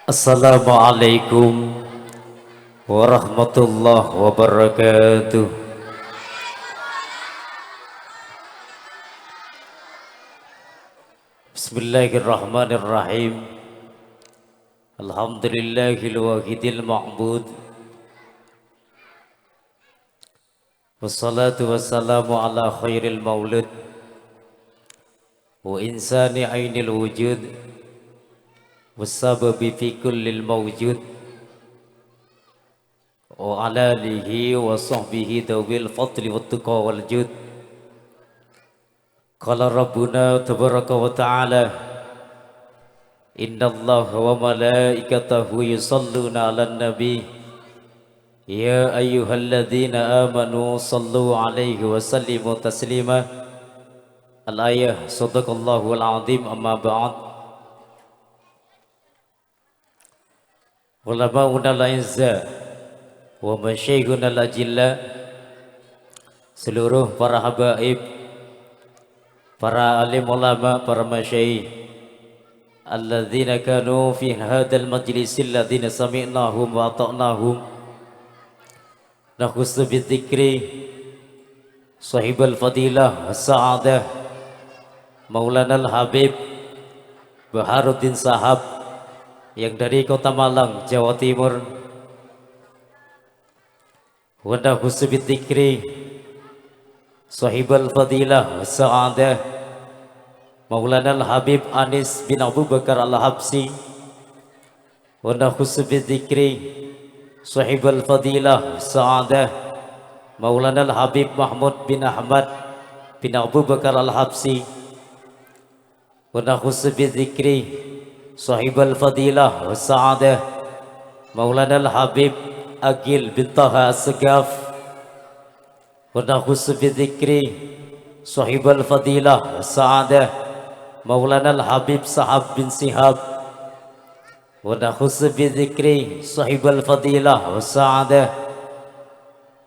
Assalamualaikum warahmatullahi wabarakatuh. Bismillahirrahmanirrahim. Alhamdulillahil wahidil ma'bud. Wassalatu wassalamu ala khairil maulud wa insani ainil wujud wassababi fi kullil mawjud wa ala alihi wa sahbihi dawil fadli wa tuqa wal jud. Qala rabbuna tabaraka wa ta'ala, inna allaha wa malaikatahu yusalluna ala nabi ya ayyuhalladzina amanu sallu alaihi wa sallimu taslima. Al-ayah. Sadaqallahu al-azim. Amma ba'd. Ulama'una al-izza wa masyayikhuna al-ajilla, seluruh para habaib, para alim ulama, para masyayikh alladzina kanu fi hadzal majlisil ladzina sami'nahum wa ata'nahum, nakhussu bidzikri sahibul fadilah as-sa'adah Maulana al-Habib Baharuddin Sahab yang dari Kota Malang, Jawa Timur. Wa nakhussu bidzikri sahibul fadilah as-sa'adah Maulana al-Habib Anis bin Abu Bakar al-Habsi. Wa nakhussu bidzikri sahibul fadilah as-sa'adah Maulana al-Habib Mahmud bin Ahmad bin Abu Bakar al-Habsi. Wa nakhussu bidzikri sahibul fadilah was-sa'adah Maulana al-Habib Agil bin Taha as-Segaf. Wa nakhussu bidzikri sahibul fadilah was-sa'adah Maulana al-Habib Sahab bin Sihab. Wa nakhussu bidzikri sahibul fadilah was-sa'adah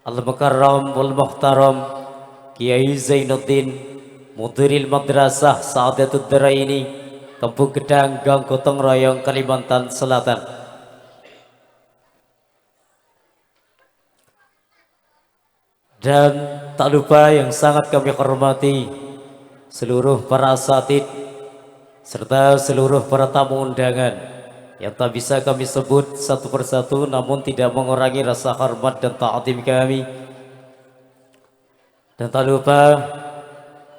al-mukarram wal muhtaram Kiai Zainuddin Mudiril Madrasah Sa'adatud Daraini, Kampung Gedang, Gang Gotong Royong, Kalimantan Selatan. Dan tak lupa yang sangat kami hormati seluruh para asatid serta seluruh para tamu undangan yang tak bisa kami sebut satu persatu, namun tidak mengurangi rasa hormat dan ta'zim kami. Dan tak lupa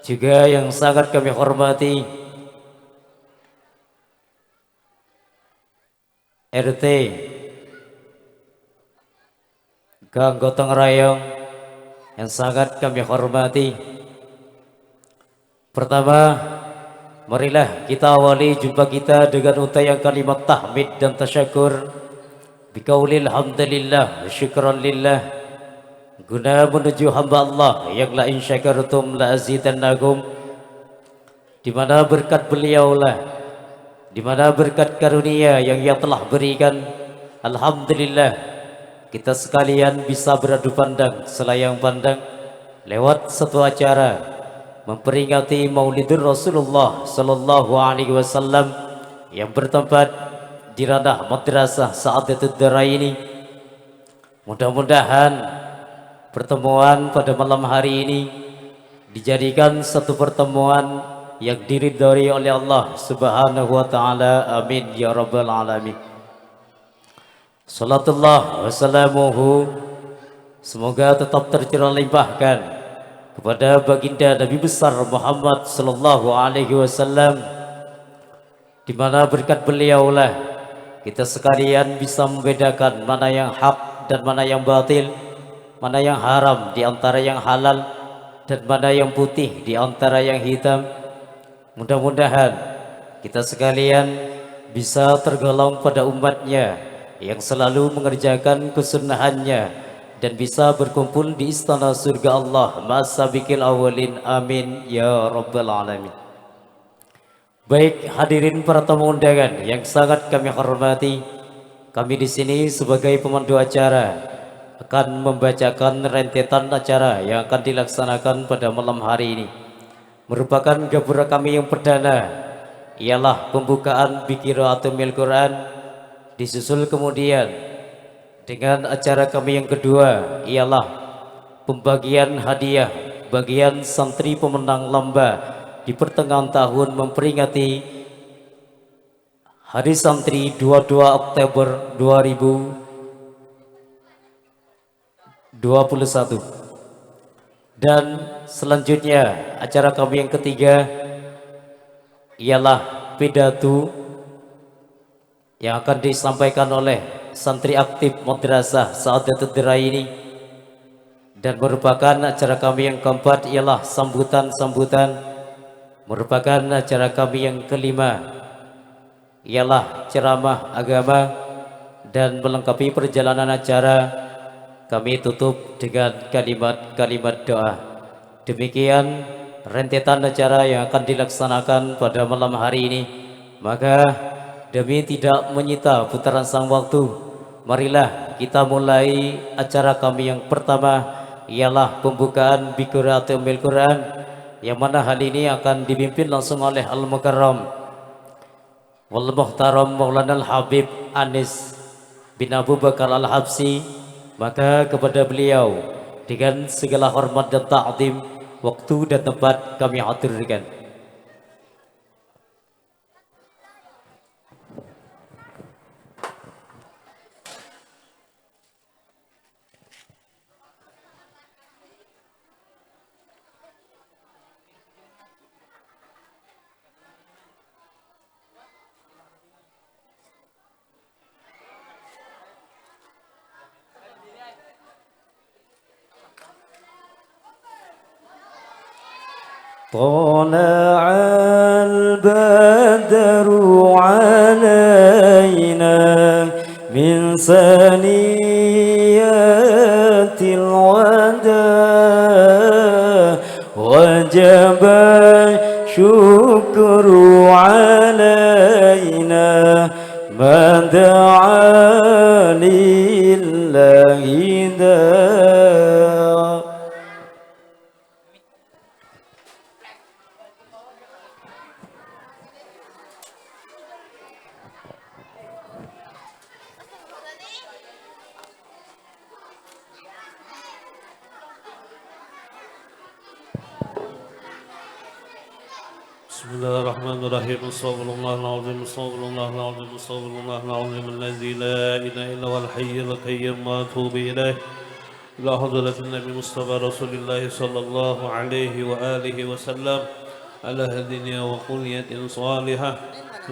juga yang sangat kami hormati RT Gang Gotong Royong yang sangat kami hormati. Pertama, marilah kita awali jumpa kita dengan untaian kalimat tahmid dan tasyakur biqaulil hamdalillah wa syukran lillah, guna menuju hamba Allah yang la in syakartum la azidannakum, di mana berkat beliaulah, di mana berkat karunia yang ia telah berikan, alhamdulillah kita sekalian bisa beradu pandang selayang pandang lewat satu acara memperingati Maulidur Rasulullah sallallahu alaihi wasallam yang bertempat di ranah Madrasah Sa'adatud Daraini. Mudah-mudahan pertemuan pada malam hari ini dijadikan satu pertemuan yang diridhai oleh Allah Subhanahu wa taala. Amin ya rabbal alamin. Salatullah wassalamuhu, semoga tetap tercurah limpahkan kepada baginda Nabi besar Muhammad sallallahu alaihi wasallam, di mana berkat beliaulah kita sekalian bisa membedakan mana yang hak dan mana yang batil, mana yang haram di antara yang halal dan mana yang putih di antara yang hitam. Mudah-mudahan kita sekalian bisa tergolong pada umatnya yang selalu mengerjakan kesunahannya dan bisa berkumpul di istana surga Allah ma'as-sabiqil awalin. Amin ya rabbal alamin. Baik hadirin para tamu undangan yang sangat kami hormati, kami di sini sebagai pemandu acara akan membacakan rentetan acara yang akan dilaksanakan pada malam hari ini. Merupakan gabura kami yang perdana, ialah pembukaan Biqiraatul Quran Disusul kemudian dengan acara kami yang kedua ialah pembagian hadiah bagian santri pemenang lomba di pertengahan tahun memperingati Hari Santri 22 Oktober 2021. Dan selanjutnya acara kami yang ketiga ialah pidato yang akan disampaikan oleh santri aktif Madrasah Saadatul Diraini, dan merupakan acara kami yang keempat ialah sambutan-sambutan. Merupakan acara kami yang kelima ialah ceramah agama, dan melengkapi perjalanan acara kami tutup dengan kalimat-kalimat doa. Demikian rentetan acara yang akan dilaksanakan pada malam hari ini. Maka demi tidak menyita putaran sang waktu, marilah kita mulai acara kami yang pertama, ialah pembukaan Biqiraatul Quran, yang mana hal ini akan dipimpin langsung oleh Al-Mukarram wal Muhtaram Maulana Al-Habib Anis bin Abu Bakar Al-Habsi. Maka kepada beliau dengan segala hormat dan ta'zim, waktu dan tempat kami aturkan. طلع البدر علينا من ثنيات الوداع وجب الشكر علينا ما دعا لله داع. Bismillahirrahmanirrahim. Astagfirullahaladzim, astagfirullahaladzim, astagfirullahaladzim alladzi la ilaha illa huwal hayyul qayyum wa atubu ilaih. Ila hadratin Nabi Mustafa Rasulillah sallallahu alaihi wa alihi wa sallam ala hadiniya wa quliyatin salihah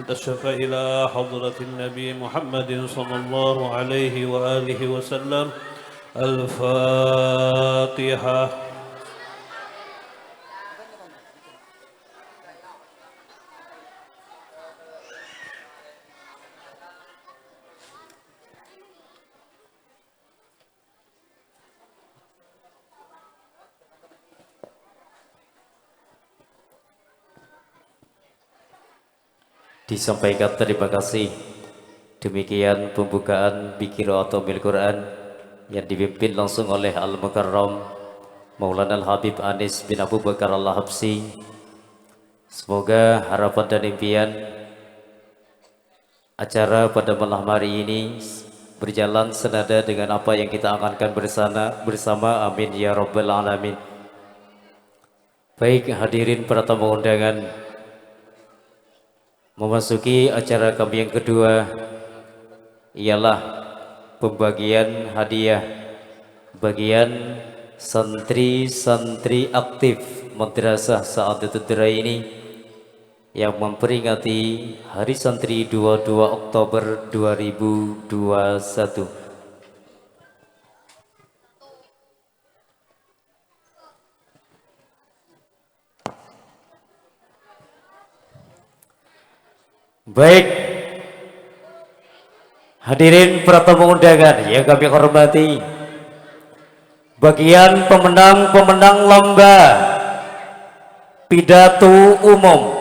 tashafa ila hadratin Nabi Muhammadin sallallahu alaihi wa alihi wa sallam. Al-Fatihah. Disampaikan terima kasih. Demikian pembukaan Biqiraatul Quran yang dipimpin langsung oleh Al-Mukarram Maulana Al-Habib Anis bin Abu Bakar Al-Habsi. Semoga harapan dan impian acara pada malam hari ini berjalan senada dengan apa yang kita akankan bersama. Amin ya rabbal alamin. Baik hadirin para tamu undangan, memasuki acara kami yang kedua ialah pembagian hadiah bagian santri-santri aktif Madrasah Saadatul Diraini yang memperingati Hari Santri 22 Oktober 2021. Baik, hadirin para tamu undangan yang kami hormati, bagian pemenang-pemenang lomba pidato umum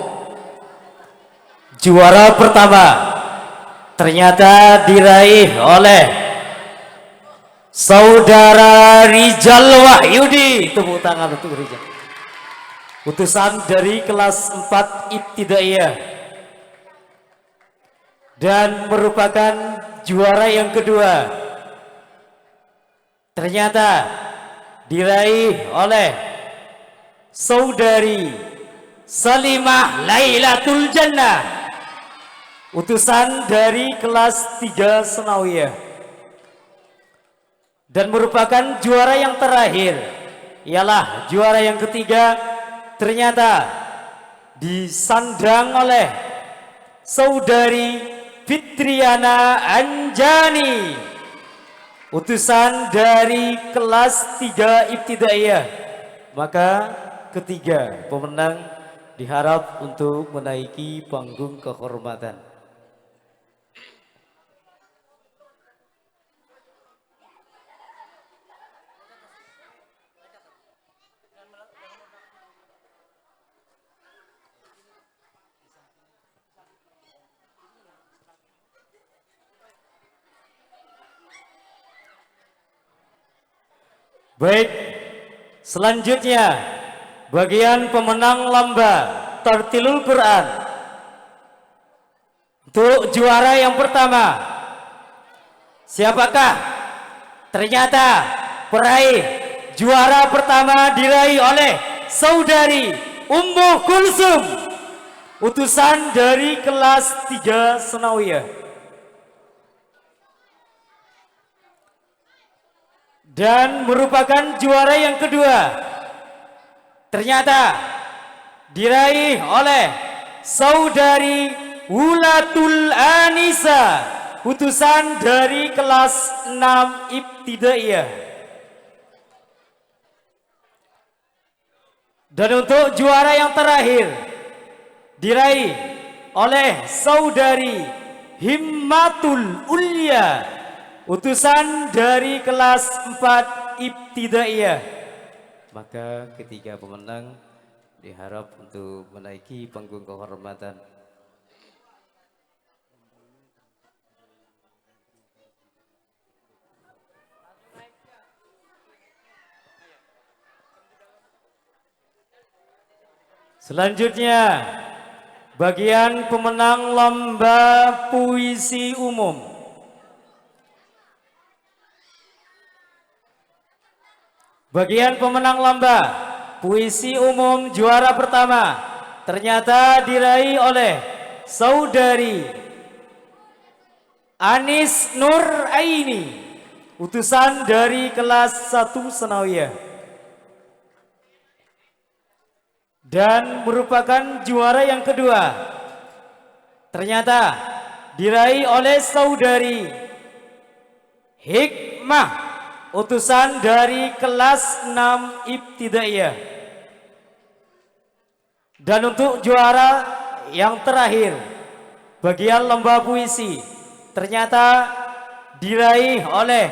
juara pertama ternyata diraih oleh Saudara Rizal Wahyudi. Tepuk tangan untuk Rizal, utusan dari kelas 4 Ibtidaiyah, dan merupakan juara yang kedua ternyata diraih oleh saudari Salimah Lailatul Jannah, utusan dari kelas 3 Senawiyah. Dan merupakan juara yang terakhir ialah juara yang ketiga ternyata disandang oleh saudari Fitriana Anjani, utusan dari kelas 3 Ibtidaiyah. Maka ketiga pemenang diharap untuk menaiki panggung kehormatan. Baik, selanjutnya bagian pemenang lomba Tartilul Quran. Untuk juara yang pertama, siapakah? Ternyata peraih juara pertama diraih oleh saudari Ummu Kulsum, utusan dari kelas 3 Senawiyah. Dan merupakan juara yang kedua ternyata diraih oleh saudari Wulatul Anisa, utusan dari kelas 6 Ibtidaiyah. Dan untuk juara yang terakhir diraih oleh saudari Himmatul Ulya, utusan dari kelas 4 Ibtidaiyah. Maka ketiga pemenang diharap untuk menaiki panggung kehormatan. Selanjutnya bagian pemenang lomba puisi umum. Bagian pemenang lomba puisi umum juara pertama ternyata diraih oleh saudari Anis Nur Aini, utusan dari kelas 1 Senawiyah. Dan merupakan juara yang kedua ternyata diraih oleh saudari Hikmah, utusan dari kelas 6 Ibtidaiyah. Dan untuk juara yang terakhir bagian lomba puisi ternyata diraih oleh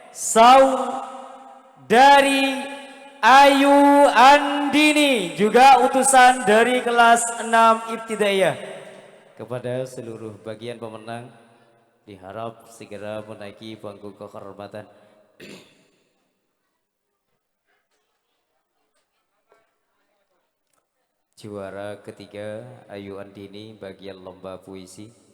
saudari Ayu Andini, juga utusan dari kelas 6 Ibtidaiyah. Kepada seluruh bagian pemenang diharap segera menaiki panggung kehormatan. Juara ketiga Ayu Andini bagian lomba puisi.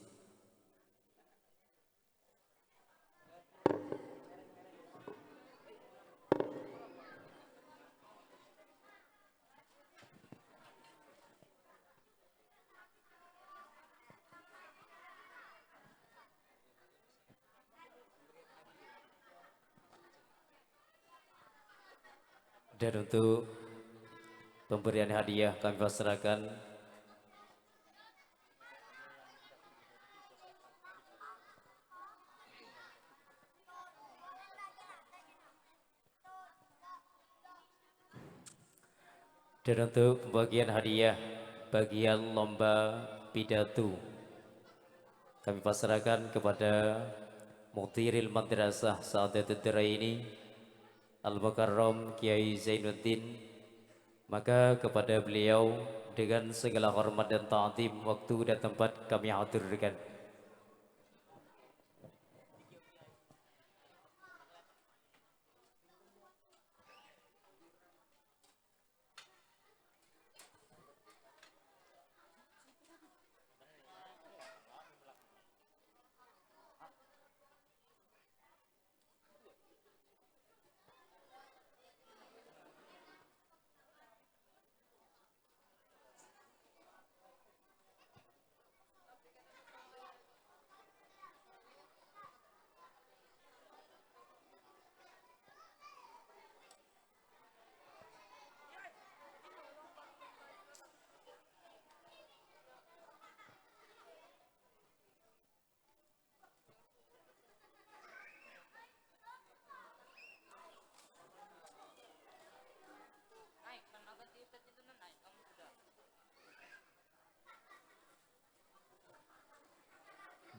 Dan untuk pemberian hadiah kami pasrahkan dan untuk pembagian hadiah bagian lomba pidato kami pasrahkan kepada Mutiril Madrasah Sa'adatul Daraini Al-Mukarram Kiai Zainuddin. Maka kepada beliau dengan segala hormat dan ta'zim waktu dan tempat kami haturkan.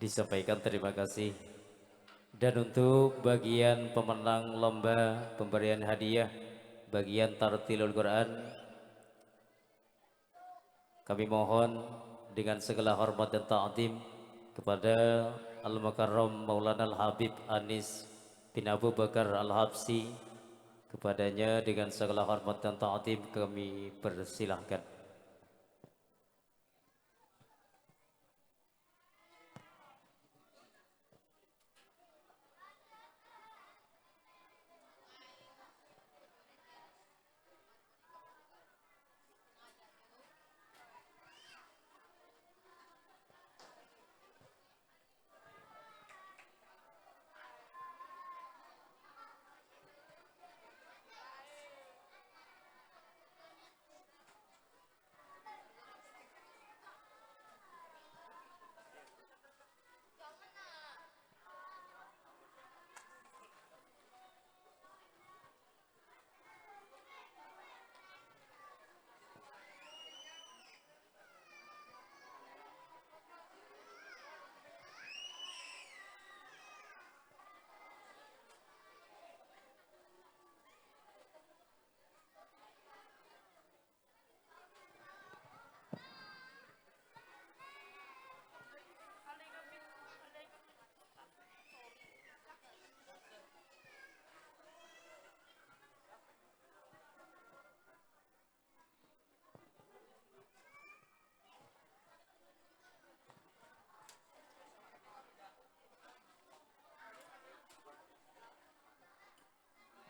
disampaikan terima kasih. Dan untuk bagian pemenang lomba pemberian hadiah bagian tartilul Quran, kami mohon dengan segala hormat dan ta'zim kepada Al-Mukarram Maulana Al-Habib Anis bin Abu Bakar Al-Habsi, kepadanya dengan segala hormat dan ta'zim kami persilahkan.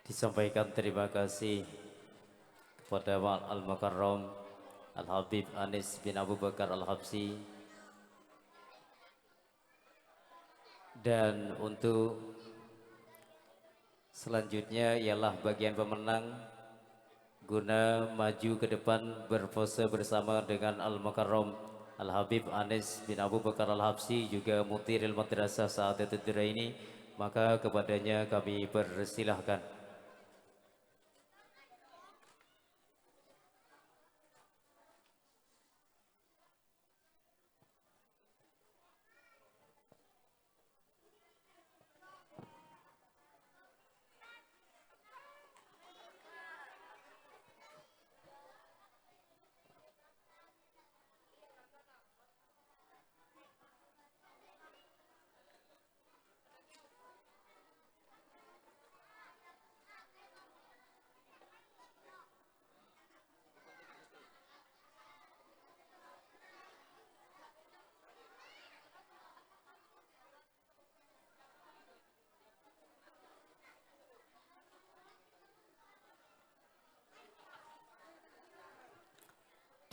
Disampaikan terima kasih kepada Al-Mukarram Al-Habib Anis bin Abu Bakar Al-Habsi. Dan untuk selanjutnya ialah bagian pemenang guna maju ke depan berpose bersama dengan Al-Mukarram Al-Habib Anis bin Abu Bakar Al-Habsi, juga Mutiril Madrasah Sa'adatul Daraini, maka kepadanya kami persilahkan.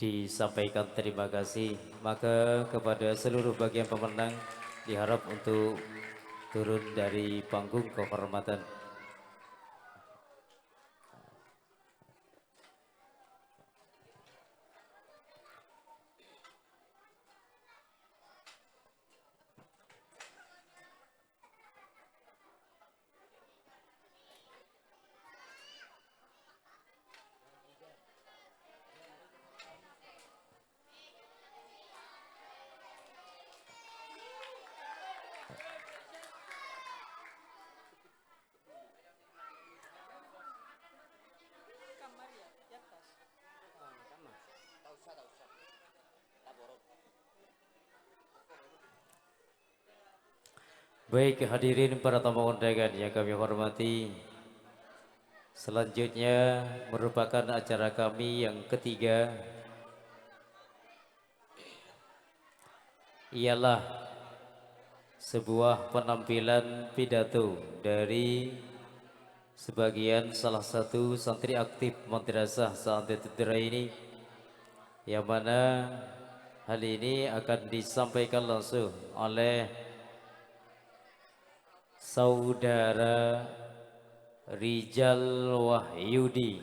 Disampaikan terima kasih. Maka kepada seluruh bagian pemenang diharap untuk turun dari panggung kehormatan. Baik hadirin para tamu undangan yang kami hormati, selanjutnya merupakan acara kami yang ketiga, ialah sebuah penampilan pidato dari sebagian salah satu santri aktif Madrasah Sa'adatul Daraini, yang mana hal ini akan disampaikan langsung oleh Saudara Rijal Wahyudi.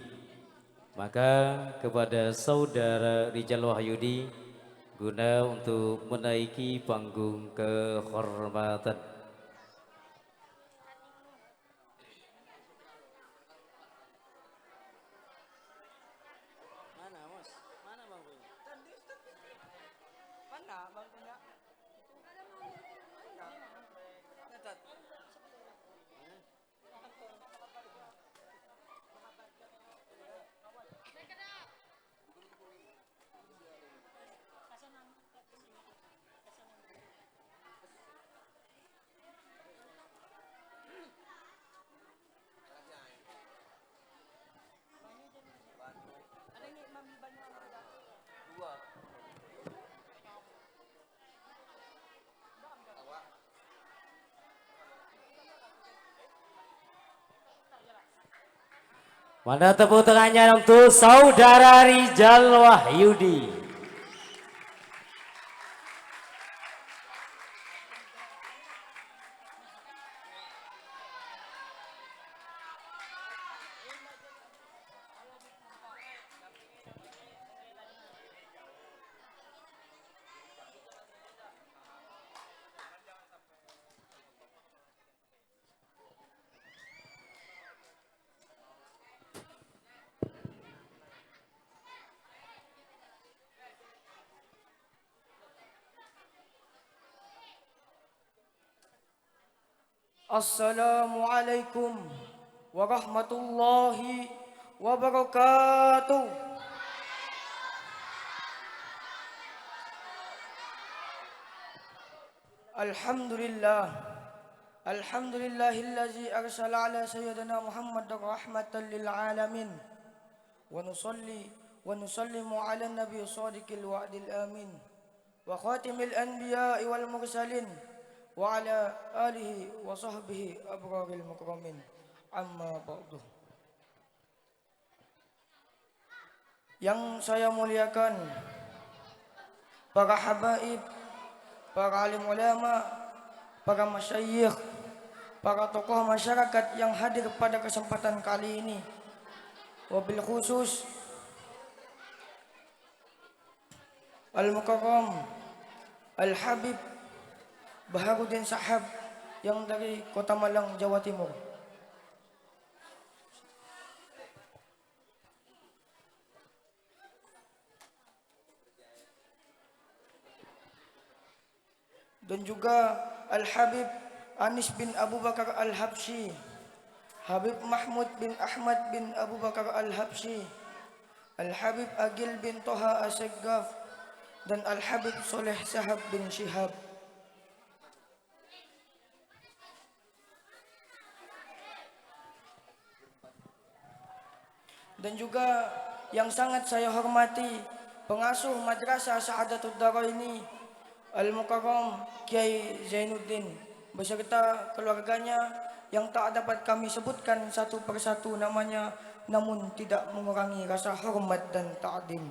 Maka kepada Saudara Rijal Wahyudi guna untuk menaiki panggung kehormatan. Mana Mas? Mana bangkunya? Mana bangkunya? Mana tepuk tangannya untuk saudara Rizal Wahyudi. Assalamualaikum warahmatullahi wabarakatuh. Alhamdulillah. Alhamdulillahillazi arsala ala sayyidina Muhammad rahmatan lil alamin. Wa nusallimu ala nabiy shadiqil wa'dil amin. Wa khatimil anbiya'i wal mursalin. Wa ala alihi wa sahbihi abraril mukramin. Amma ba'du. Yang saya muliakan para habaib, para alim ulama, para masyayikh, para tokoh masyarakat yang hadir pada kesempatan kali ini. Wabil khusus Al-Mukarram Al-Habib Baharudin Sahab yang dari Kota Malang, Jawa Timur. Dan juga Al-Habib Anis bin Abu Bakar Al-Habsyi, Habib Mahmud bin Ahmad bin Abu Bakar Al-Habsyi, Al-Habib Agil bin Toha As-Saggaf, dan Al-Habib Soleh Sahab bin Syihab. Dan juga yang sangat saya hormati pengasuh Madrasah Sa'adatud Daraini Al-Mukarram Kiai Zainuddin beserta keluarganya yang tak dapat kami sebutkan satu persatu namanya, namun tidak mengurangi rasa hormat dan ta'zim.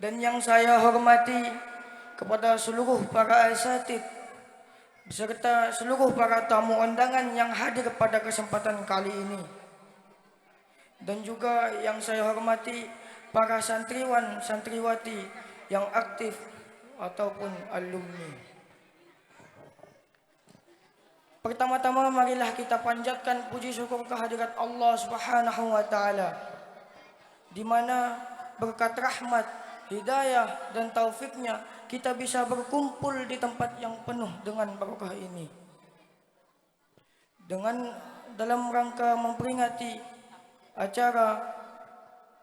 Dan yang saya hormati kepada seluruh para asatid beserta seluruh para tamu undangan yang hadir pada kesempatan kali ini. Dan juga yang saya hormati para santriwan, santriwati yang aktif ataupun alumni. Pertama-tama marilah kita panjatkan puji syukur kehadirat Allah Subhanahu wa taala, di mana berkat rahmat, hidayah dan taufiknya kita bisa berkumpul di tempat yang penuh dengan barokah ini. Dengan dalam rangka memperingati acara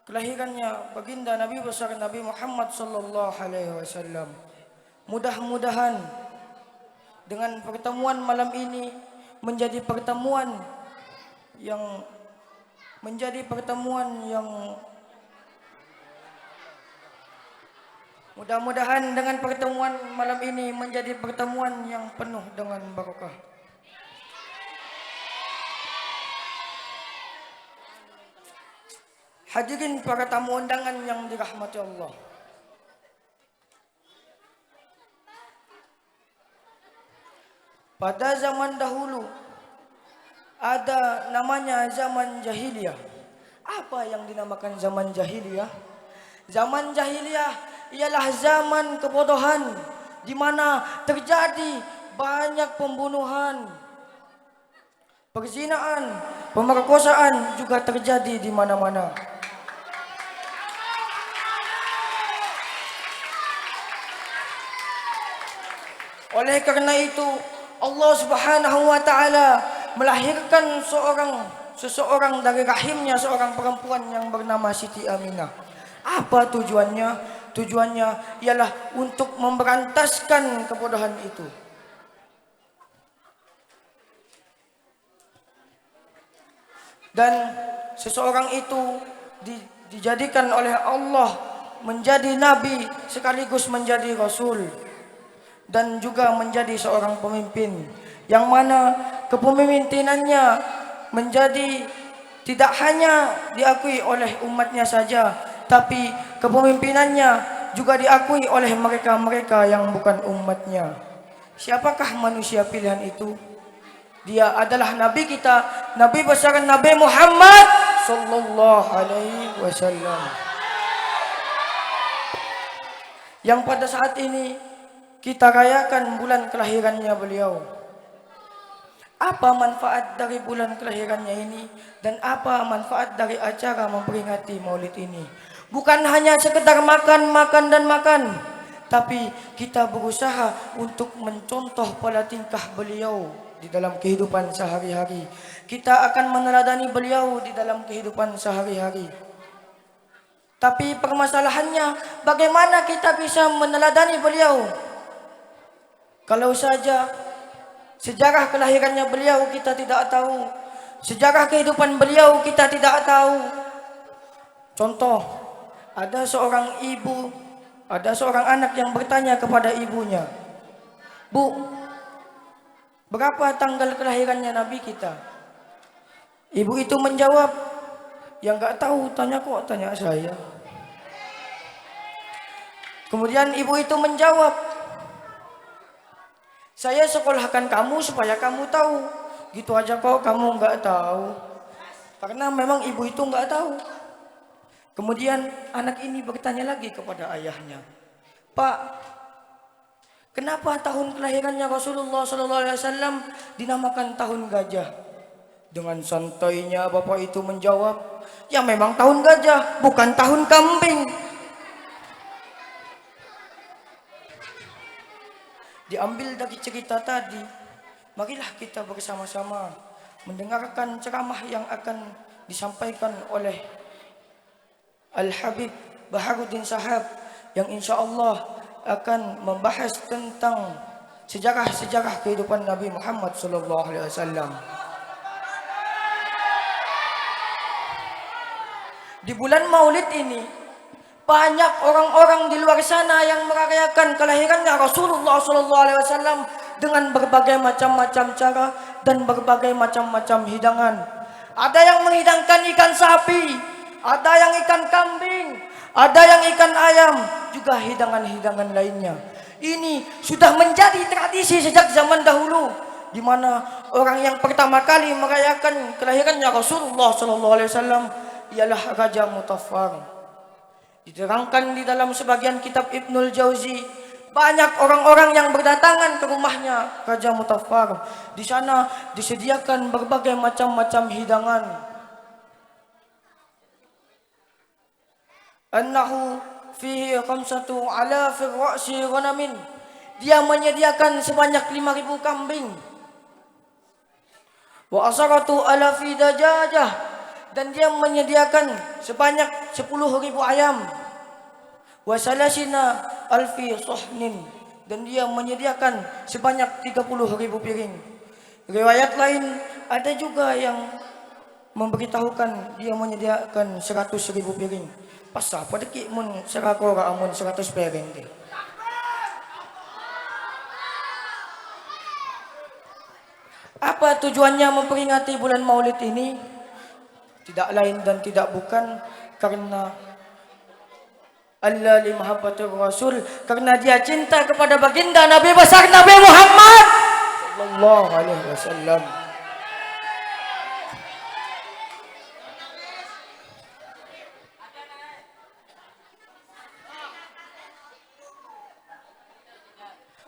kelahirannya baginda Nabi besar Nabi Muhammad sallallahu alaihi wasallam. Mudah-mudahan dengan pertemuan malam ini menjadi pertemuan yang mudah-mudahan dengan pertemuan malam ini menjadi pertemuan yang penuh dengan barokah. Hadirin para tamu undangan yang dirahmati Allah. Pada zaman dahulu ada namanya zaman jahiliyah. Apa yang dinamakan zaman jahiliyah? Zaman jahiliyah ialah zaman kebodohan di mana terjadi banyak pembunuhan, perzinaan, pemerkosaan juga terjadi di mana-mana. Oleh karena itu Allah Subhanahu wa taala melahirkan seseorang dari rahimnya seorang perempuan yang bernama Siti Aminah. Apa tujuannya? Tujuannya ialah untuk memberantaskan kebodohan itu. Dan seseorang itu dijadikan oleh Allah menjadi nabi sekaligus menjadi rasul dan juga menjadi seorang pemimpin yang mana kepemimpinannya menjadi tidak hanya diakui oleh umatnya saja, tapi kepemimpinannya juga diakui oleh mereka-mereka yang bukan umatnya. Siapakah manusia pilihan itu? Dia adalah Nabi kita, Nabi besar Nabi Muhammad sallallahu alaihi wasallam. Yang pada saat ini kita rayakan bulan kelahirannya beliau. Apa manfaat dari bulan kelahirannya ini dan apa manfaat dari acara memperingati Maulid ini? Bukan hanya sekedar makan, dan makan, tapi kita berusaha untuk mencontoh pola tingkah beliau di dalam kehidupan sehari-hari. Kita akan meneladani beliau di dalam kehidupan sehari-hari. Tapi permasalahannya, bagaimana kita bisa meneladani beliau kalau saja sejarah kelahirannya beliau kita tidak tahu, sejarah kehidupan beliau kita tidak tahu. Contoh, ada seorang ibu, ada seorang anak yang bertanya kepada ibunya, "Bu, berapa tanggal kelahirannya Nabi kita?" Ibu itu menjawab, "Ya nggak tahu, tanya saya." Kemudian ibu itu menjawab, "Saya sekolahkan kamu supaya kamu tahu. Gitu aja kok kamu nggak tahu." Karena memang ibu itu nggak tahu. Kemudian anak ini bertanya lagi kepada ayahnya, "Pak, kenapa tahun kelahirannya Rasulullah SAW dinamakan tahun gajah?" Dengan santainya bapak itu menjawab, "Ya memang tahun gajah, bukan tahun kambing." Diambil dari cerita tadi, marilah kita bersama-sama mendengarkan ceramah yang akan disampaikan oleh Al-Habib Baharuddin Sahab yang insya Allah akan membahas tentang sejarah-sejarah kehidupan Nabi Muhammad SAW. Di bulan Maulid ini, banyak orang-orang di luar sana yang merayakan kelahirannya Rasulullah SAW dengan berbagai macam-macam cara dan berbagai macam-macam hidangan. Ada yang menghidangkan ikan sapi, ada yang ikan kambing, ada yang ikan ayam, juga hidangan-hidangan lainnya. Ini sudah menjadi tradisi sejak zaman dahulu, di mana orang yang pertama kali merayakan kelahirannya Rasulullah SAW ialah Raja Mutaffar. Diterangkan di dalam sebagian kitab Ibnul Jauzi, banyak orang-orang yang berdatangan ke rumahnya Raja Mutaffar. Di sana disediakan berbagai macam-macam hidangan. Annahu fihi khamsatu alafir ra'si ghanamin. Dia menyediakan sebanyak 5.000 kambing. Wa asaratu alafi dajajah. Dan dia menyediakan sebanyak 10.000 ayam. Wa salasina alfi sohnin. Dan dia menyediakan sebanyak 30.000 piring. Riwayat lain ada juga yang memberitahukan dia menyediakan 100.000 piring. Pas apa deki mun serakora amun 100 piring deh. Apa tujuannya memperingati bulan Maulid ini? Tidak lain dan tidak bukan karena Allah li mahabbatir Rasul, karena dia cinta kepada baginda Nabi besar Nabi Muhammad sallallahu alaihi wasallam.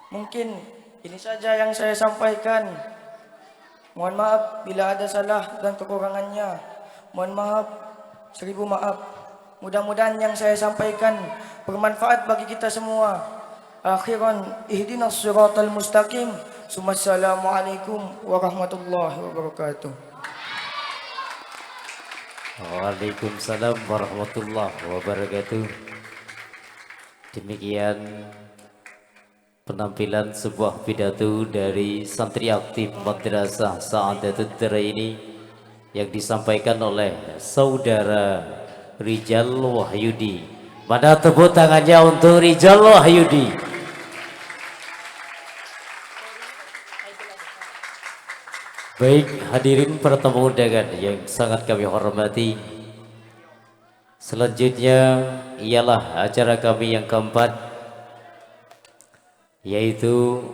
Mungkin ini saja yang saya sampaikan. Mohon maaf bila ada salah dan kekurangannya. Mohon maaf, 1000 maaf. Mudah-mudahan yang saya sampaikan bermanfaat bagi kita semua. Akhiran, ihdinas siratal mustaqim. Assalamualaikum warahmatullahi wabarakatuh. Waalaikumsalam warahmatullahi wabarakatuh. Demikian penampilan sebuah pidato dari santri aktif Madrasah Sa'adatul Daraini yang disampaikan oleh saudara Rijal Wahyudi. Mana tepuk tangannya untuk Rijal Wahyudi. Baik hadirin para tamu undangan yang sangat kami hormati. Selanjutnya ialah acara kami yang keempat, yaitu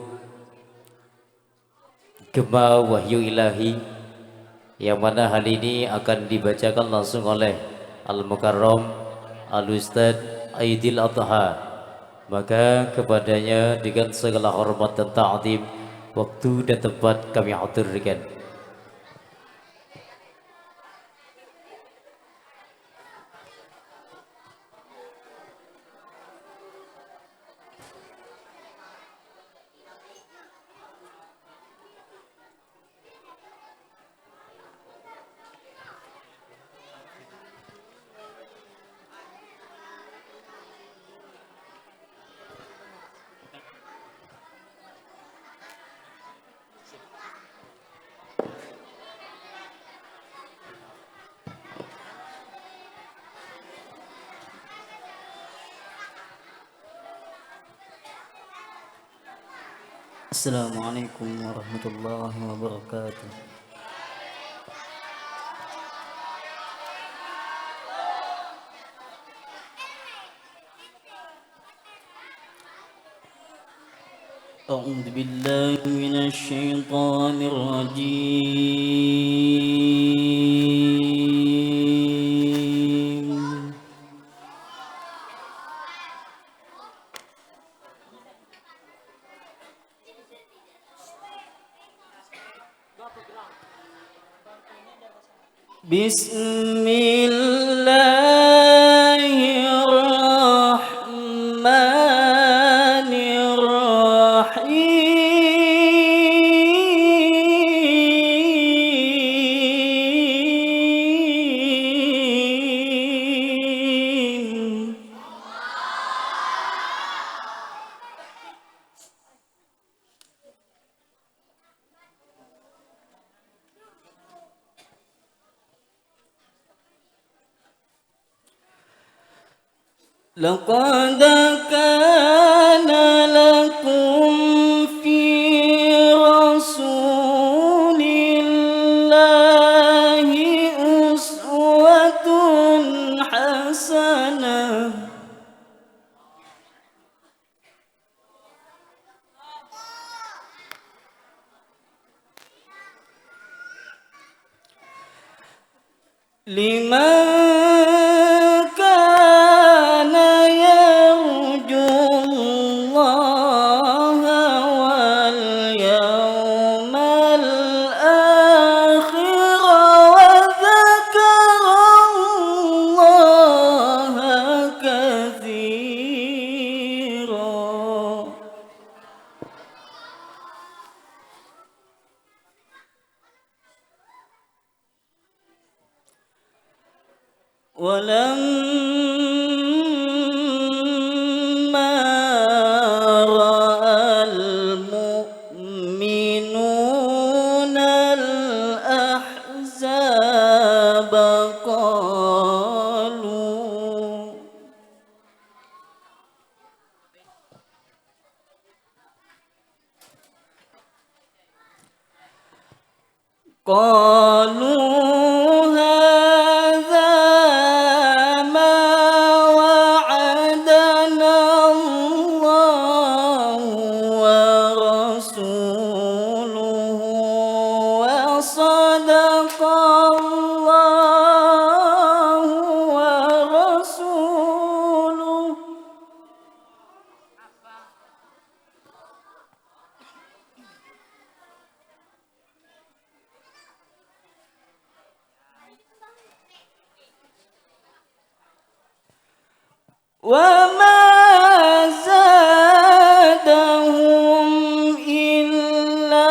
Gema Wahyu Ilahi, yang mana hal ini akan dibacakan langsung oleh Al-Mukarram Al-Ustadz Aidil Adha. Maka kepadanya dengan segala hormat dan ta'zim, waktu dan tempat kami aturkan. Assalamualaikum warahmatullahi wabarakatuh. أعوذ بالله من الشيطان الرجيم. بسم الله الرحمن الرحيم. لقد كان لكم في رسول الله أسوة حسنة لمن كان يرجو الله واليوم الآخر وذكر الله كثيرا. ولما رأى المؤمنون الأحزاب قالوا هذا ما وعدنا الله ورسوله وصدق الله ورسوله. وما زادهم إلا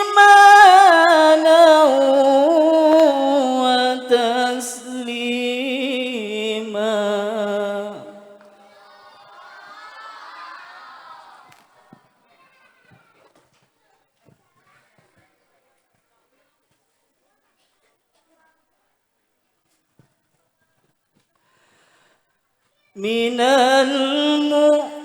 إيمانا وتسليما. من المؤمنين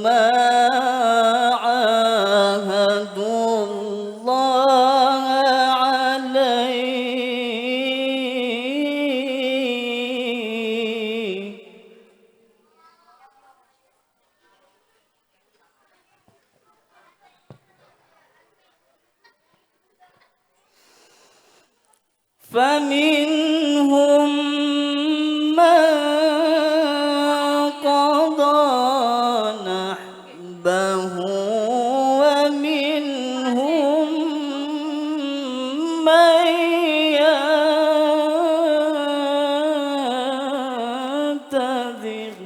ما عاهدوا الله عليه فمنهم من قضى نحبه ومنهم من ينتظر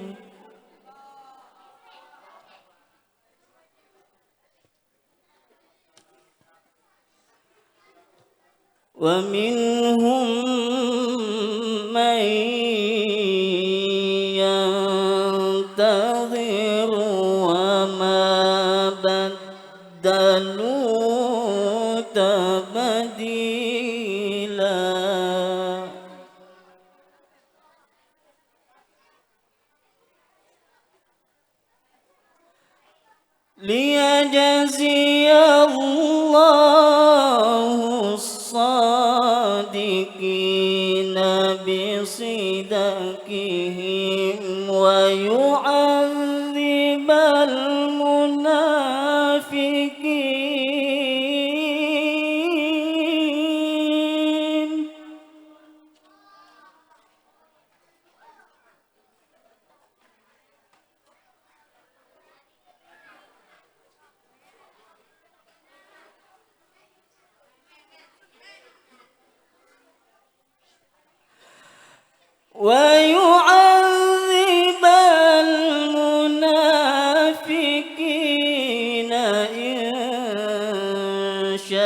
ومنهم من ينتظر وما بدلوا تبديلا ليجزي الله الصادقين بصدقهم ويعذب المنافقين ويعذب المنافقين إن شاء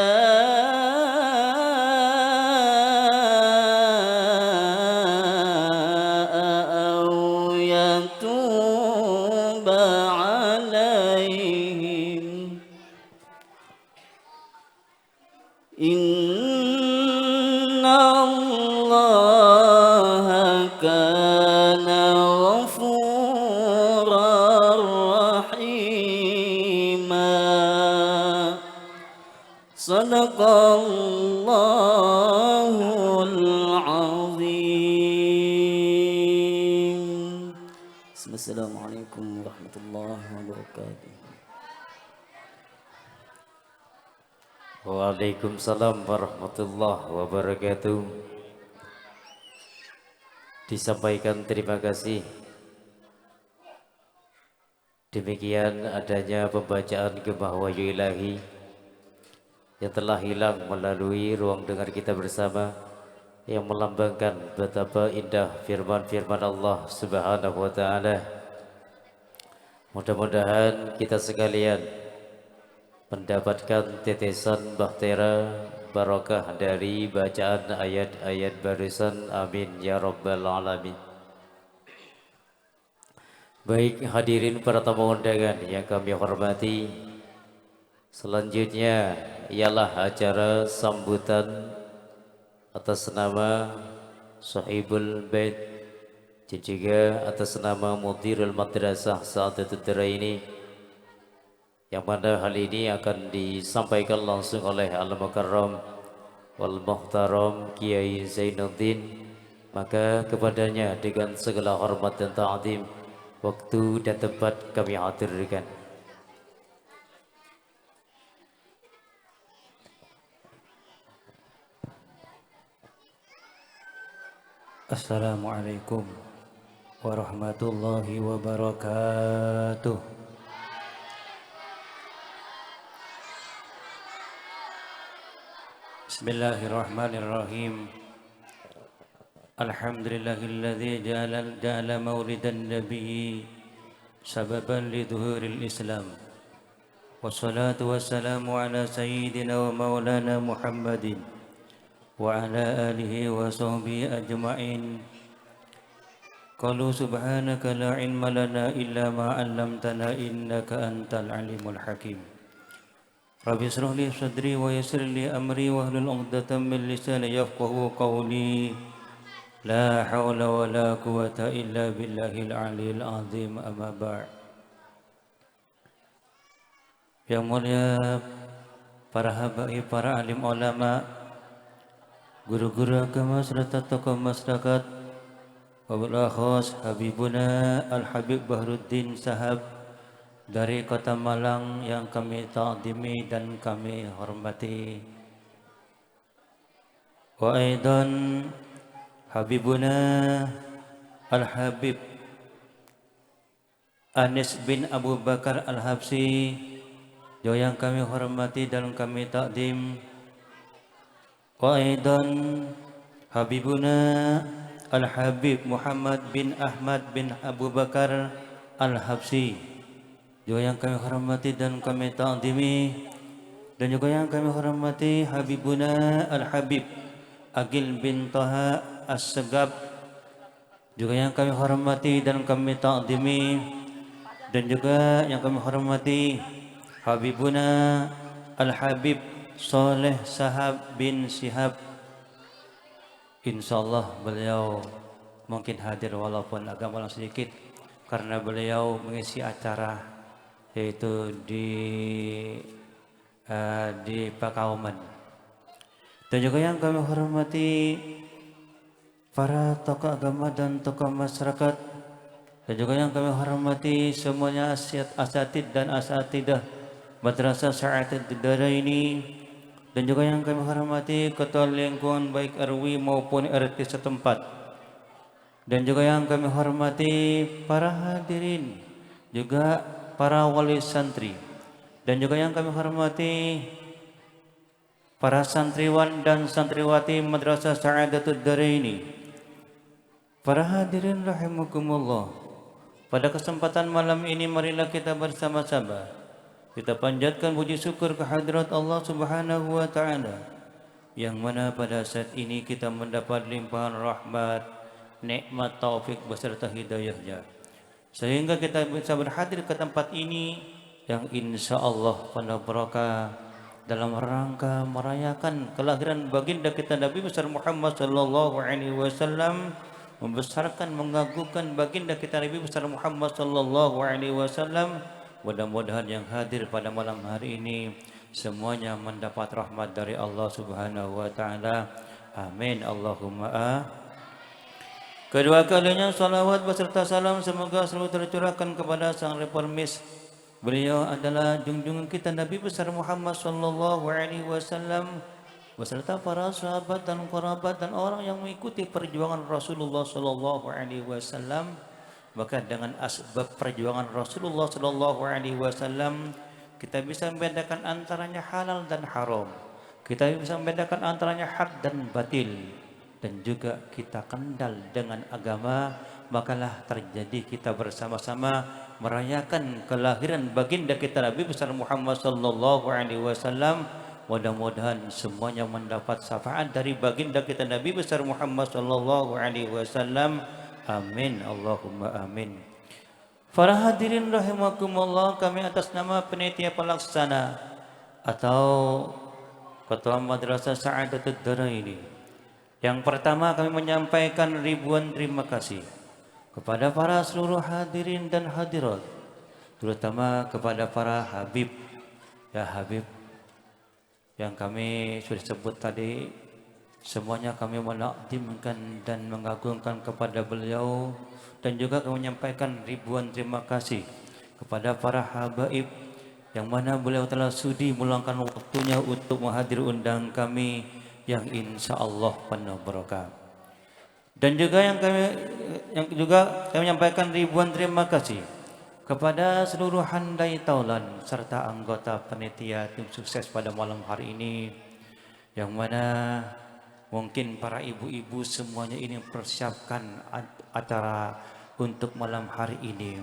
أو يتوب عليهم إن الله كان غفورا رحيما صدق الله العظيم السلام عليكم ورحمة الله وبركاته. Waalaikumsalam warahmatullahi wabarakatuh. Disampaikan terima kasih. Demikian adanya pembacaan Gembah Wahyu Ilahi yang telah hilang melalui ruang dengar kita bersama, yang melambangkan betapa indah firman-firman Allah Subhanahu wa taala. Mudah-mudahan kita sekalian mendapatkan tetesan bahtera barokah dari bacaan ayat-ayat barusan. Amin ya rabbal alamin. Baik hadirin para tamu undangan yang kami hormati, selanjutnya ialah acara sambutan atas nama Sahibul Bait dan juga atas nama Mudirul Madrasah Sa'adatul Daraini, yang mana hal ini akan disampaikan langsung oleh Al-Mukarram wal Muhtaram Kiai Zainuddin. Maka kepadanya dengan segala hormat dan ta'zim, waktu dan tempat kami hadirkan. Assalamualaikum warahmatullahi wabarakatuh. Bismillahirrahmanirrahim. Alhamdulillahilladzi ja'ala maulidan nabiyyi sababan lidhuhuril Islam. Wassalatu wassalamu ala sayyidina wa maulana Muhammadin wa ala alihi wa sahbihi ajma'in. Qalu subhanaka la ilma lana illa ma 'allamtana innaka antal alimul hakim. Rabbi shrah li sadri wa yassir li amri wahlul 'uqdatam min lisani yafqahu qawli. La haula wa la quwwata illa billahil 'aliyyil 'azim. Amma ba'd. Yang mulia para habaib, para alim ulama, guru-guru agama serta tokoh masyarakat, wabil akhos Habibuna Al-Habib Bahruddin Sahab dari Kota Malang yang kami ta'zimi dan kami hormati. Wa aidan Habibuna Al-Habib Anis bin Abu Bakar Al-Habsyi yang kami hormati dan kami takdim. Wa aidan Habibuna Al-Habib Muhammad bin Ahmad bin Abu Bakar Al-Habsyi yang kami hormati dan kami takdimi. Dan juga yang kami hormati Habibuna Al-Habib Agil bin Taha As-Segab, juga yang kami hormati dan kami takdimi. Dan juga yang kami hormati Habibuna Al-Habib Soleh Sahab bin Syihab. Insyaallah beliau mungkin hadir walaupun agak malam sedikit karena beliau mengisi acara yaitu di Pakauman. Dan juga yang kami hormati para tokoh agama dan tokoh masyarakat, dan juga yang kami hormati semuanya asatid dan asatidah Madrasah Sa'adat Daraini, dan juga yang kami hormati ketua lingkungan baik RW maupun RT setempat, dan juga yang kami hormati para hadirin, juga para wali santri, dan juga yang kami hormati para santriwan dan santriwati Madrasah Sa'adatud Daraini. Para hadirin rahimakumullah, pada kesempatan malam ini marilah kita bersama-sama kita panjatkan puji syukur kehadirat Allah Subhanahu wa taala, yang mana pada saat ini kita mendapat limpahan rahmat, nikmat, taufik beserta hidayahnya, sehingga kita bisa berhadir ke tempat ini yang insya Allah penuh berkah dalam rangka merayakan kelahiran baginda kita Nabi besar Muhammad sallallahu alaihi wasallam, membesarkan mengagungkan baginda kita Nabi besar Muhammad sallallahu alaihi wasallam. Mudah-mudahan yang hadir pada malam hari ini semuanya mendapat rahmat dari Allah Subhanahu wa taala. Amin Allahumma. Kedua kalinya salawat beserta salam semoga selalu tercurahkan kepada sang reformis. Beliau adalah junjungan kita Nabi besar Muhammad sallallahu alaihi wasallam beserta para sahabat dan kerabat dan orang yang mengikuti perjuangan Rasulullah sallallahu alaihi wasallam. Maka dengan asbab perjuangan Rasulullah sallallahu alaihi wasallam kita bisa membedakan antaranya halal dan haram. Kita bisa membedakan antaranya hak dan batil, dan juga kita kendal dengan agama. Makalah terjadi kita bersama-sama merayakan kelahiran baginda kita Nabi besar Muhammad sallallahu alaihi wasallam. Mudah-mudahan semuanya mendapat syafaat dari baginda kita Nabi besar Muhammad sallallahu alaihi wasallam. Amin Allahumma amin. Para hadirin rahimakumullah, kami atas nama panitia pelaksana atau Ketua Madrasah Sa'adatud Daraini, yang pertama kami menyampaikan ribuan terima kasih kepada para seluruh hadirin dan hadirat, terutama kepada para habib, ya habib yang kami sudah sebut tadi. Semuanya kami menakdimkan dan mengagungkan kepada beliau, dan juga kami menyampaikan ribuan terima kasih kepada para habaib yang mana beliau telah sudi meluangkan waktunya untuk menghadiri undang kami yang insya Allah penuh berkah. Dan juga kami menyampaikan ribuan terima kasih kepada seluruh handai taulan serta anggota panitia tim sukses pada malam hari ini, yang mana mungkin para ibu-ibu semuanya ini mempersiapkan acara untuk malam hari ini,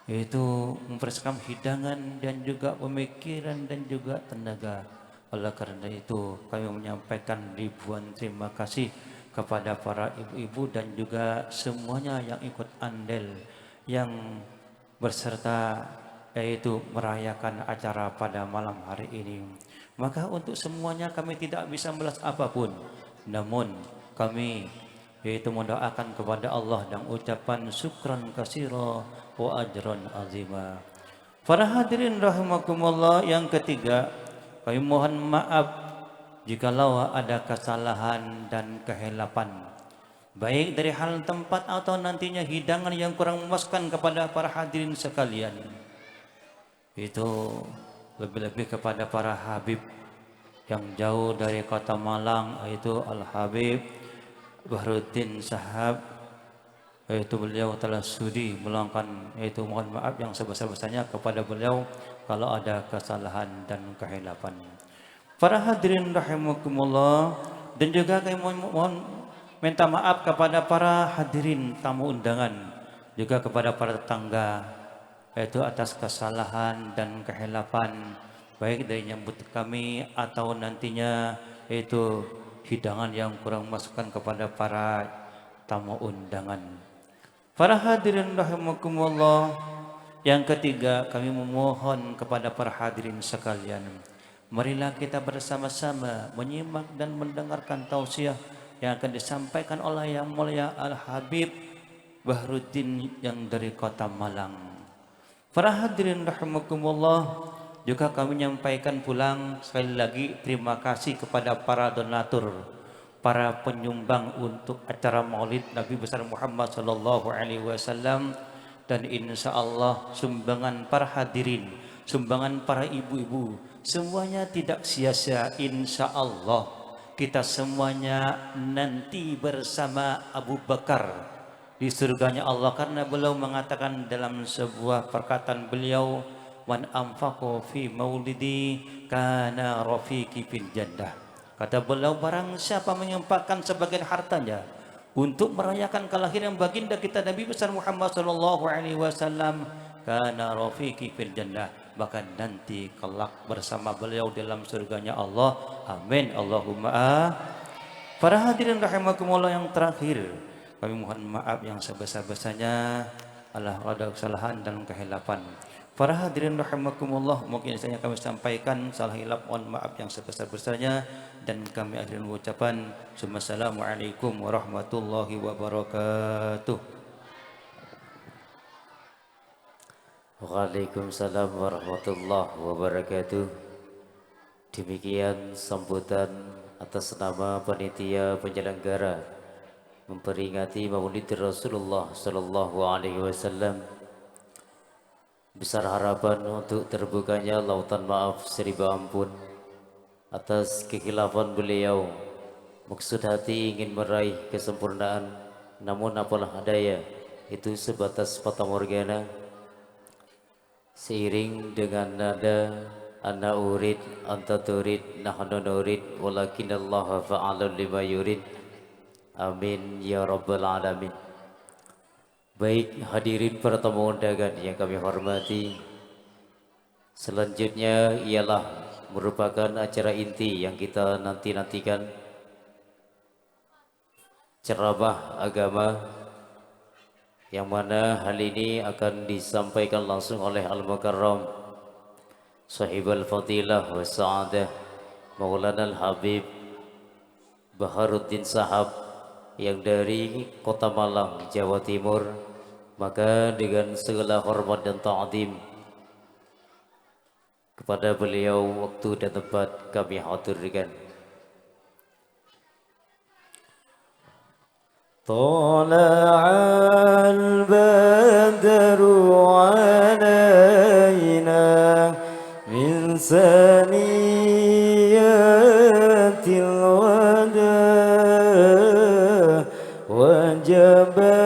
yaitu mempersiapkan hidangan dan juga pemikiran dan juga tenaga. Oleh karena itu kami menyampaikan ribuan terima kasih kepada para ibu-ibu dan juga semuanya yang ikut andil yang berserta yaitu merayakan acara pada malam hari ini. Maka untuk semuanya kami tidak bisa membalas apapun, namun kami yaitu mendoakan kepada Allah dan ucapan syukran katsira wa ajran azima. Para hadirin rahimakumullah, yang ketiga, kami mohon maaf jikalau ada kesalahan dan kehilapan, baik dari hal tempat atau nantinya hidangan yang kurang memuaskan kepada para hadirin sekalian. Itu lebih-lebih kepada para habib yang jauh dari kota Malang, yaitu Al-Habib Bahruddin Sahab, yaitu beliau telah sudi meluangkan, yaitu mohon maaf yang sebesar-besarnya kepada beliau kalau ada kesalahan dan kehilapan. Para hadirin rahimakumullah, dan juga kami mohon minta maaf kepada para hadirin tamu undangan, juga kepada para tetangga, yaitu atas kesalahan dan kehilapan, baik dari nyambut kami atau nantinya yaitu hidangan yang kurang memasukkan kepada para tamu undangan. Para hadirin rahimakumullah, yang ketiga kami memohon kepada para hadirin sekalian, marilah kita bersama-sama menyimak dan mendengarkan tausiah yang akan disampaikan oleh Yang Mulia Al-Habib Bahruddin yang dari kota Malang. Para hadirin rahimakumullah, juga kami menyampaikan pulang sekali lagi terima kasih kepada para donatur, para penyumbang untuk acara Maulid Nabi besar Muhammad sallallahu alaihi wasallam, dan insya Allah sumbangan para hadirin, sumbangan para ibu-ibu, semuanya tidak sia-sia. Insya Allah kita semuanya nanti bersama Abu Bakar di surganya Allah, karena beliau mengatakan dalam sebuah perkataan beliau, man anfaqo fi maulidi kana rafiqi fil jannah. Kata beliau, barang siapa menyampaikan sebagian hartanya untuk merayakan kelahiran baginda kita Nabi besar Muhammad sallallahu alaihi wasallam, kana rafiqi fil jannah, maka nanti kelak bersama beliau dalam surganya Allah. Amin Allahumma. Para hadirin rahimakumullah, yang terakhir kami mohon maaf yang sebesar-besarnya Allah ada kesalahan dan kehilapan. Para hadirin rahimakumullah, mungkin saja kami sampaikan salah hilaf, mohon maaf yang sebesar-besarnya, dan kami akhiri mengucapkan Assalamualaikum warahmatullahi wabarakatuh. Waalaikumsalam warahmatullahi wabarakatuh. Demikian sambutan atas nama panitia penyelenggara memperingati Maulid Rasulullah sallallahu alaihi wasallam. Besar harapan untuk terbukanya lautan maaf seribu ampun atas kekhilafan beliau. Maksud hati ingin meraih kesempurnaan, namun apalah daya, itu sebatas fata morgana. Seiring dengan nada ana urid anta turid nahnu nurid walakin Allah fa'alul lima yurid. Amin ya rabbal alamin. Baik hadirin para tamu undangan yang kami hormati, selanjutnya ialah merupakan acara inti yang kita nanti-nantikan, ceramah agama, yang mana hal ini akan disampaikan langsung oleh Al-Mukarram Sahibul Fadilah wa Sa'adah Maulana Al-Habib Bahruddin Sahab yang dari kota Malang, Jawa Timur. Maka dengan segala hormat dan ta'zim kepada beliau, waktu dan tempat kami haturkan. Tala'al badru alaina min saniyatil wada wajaba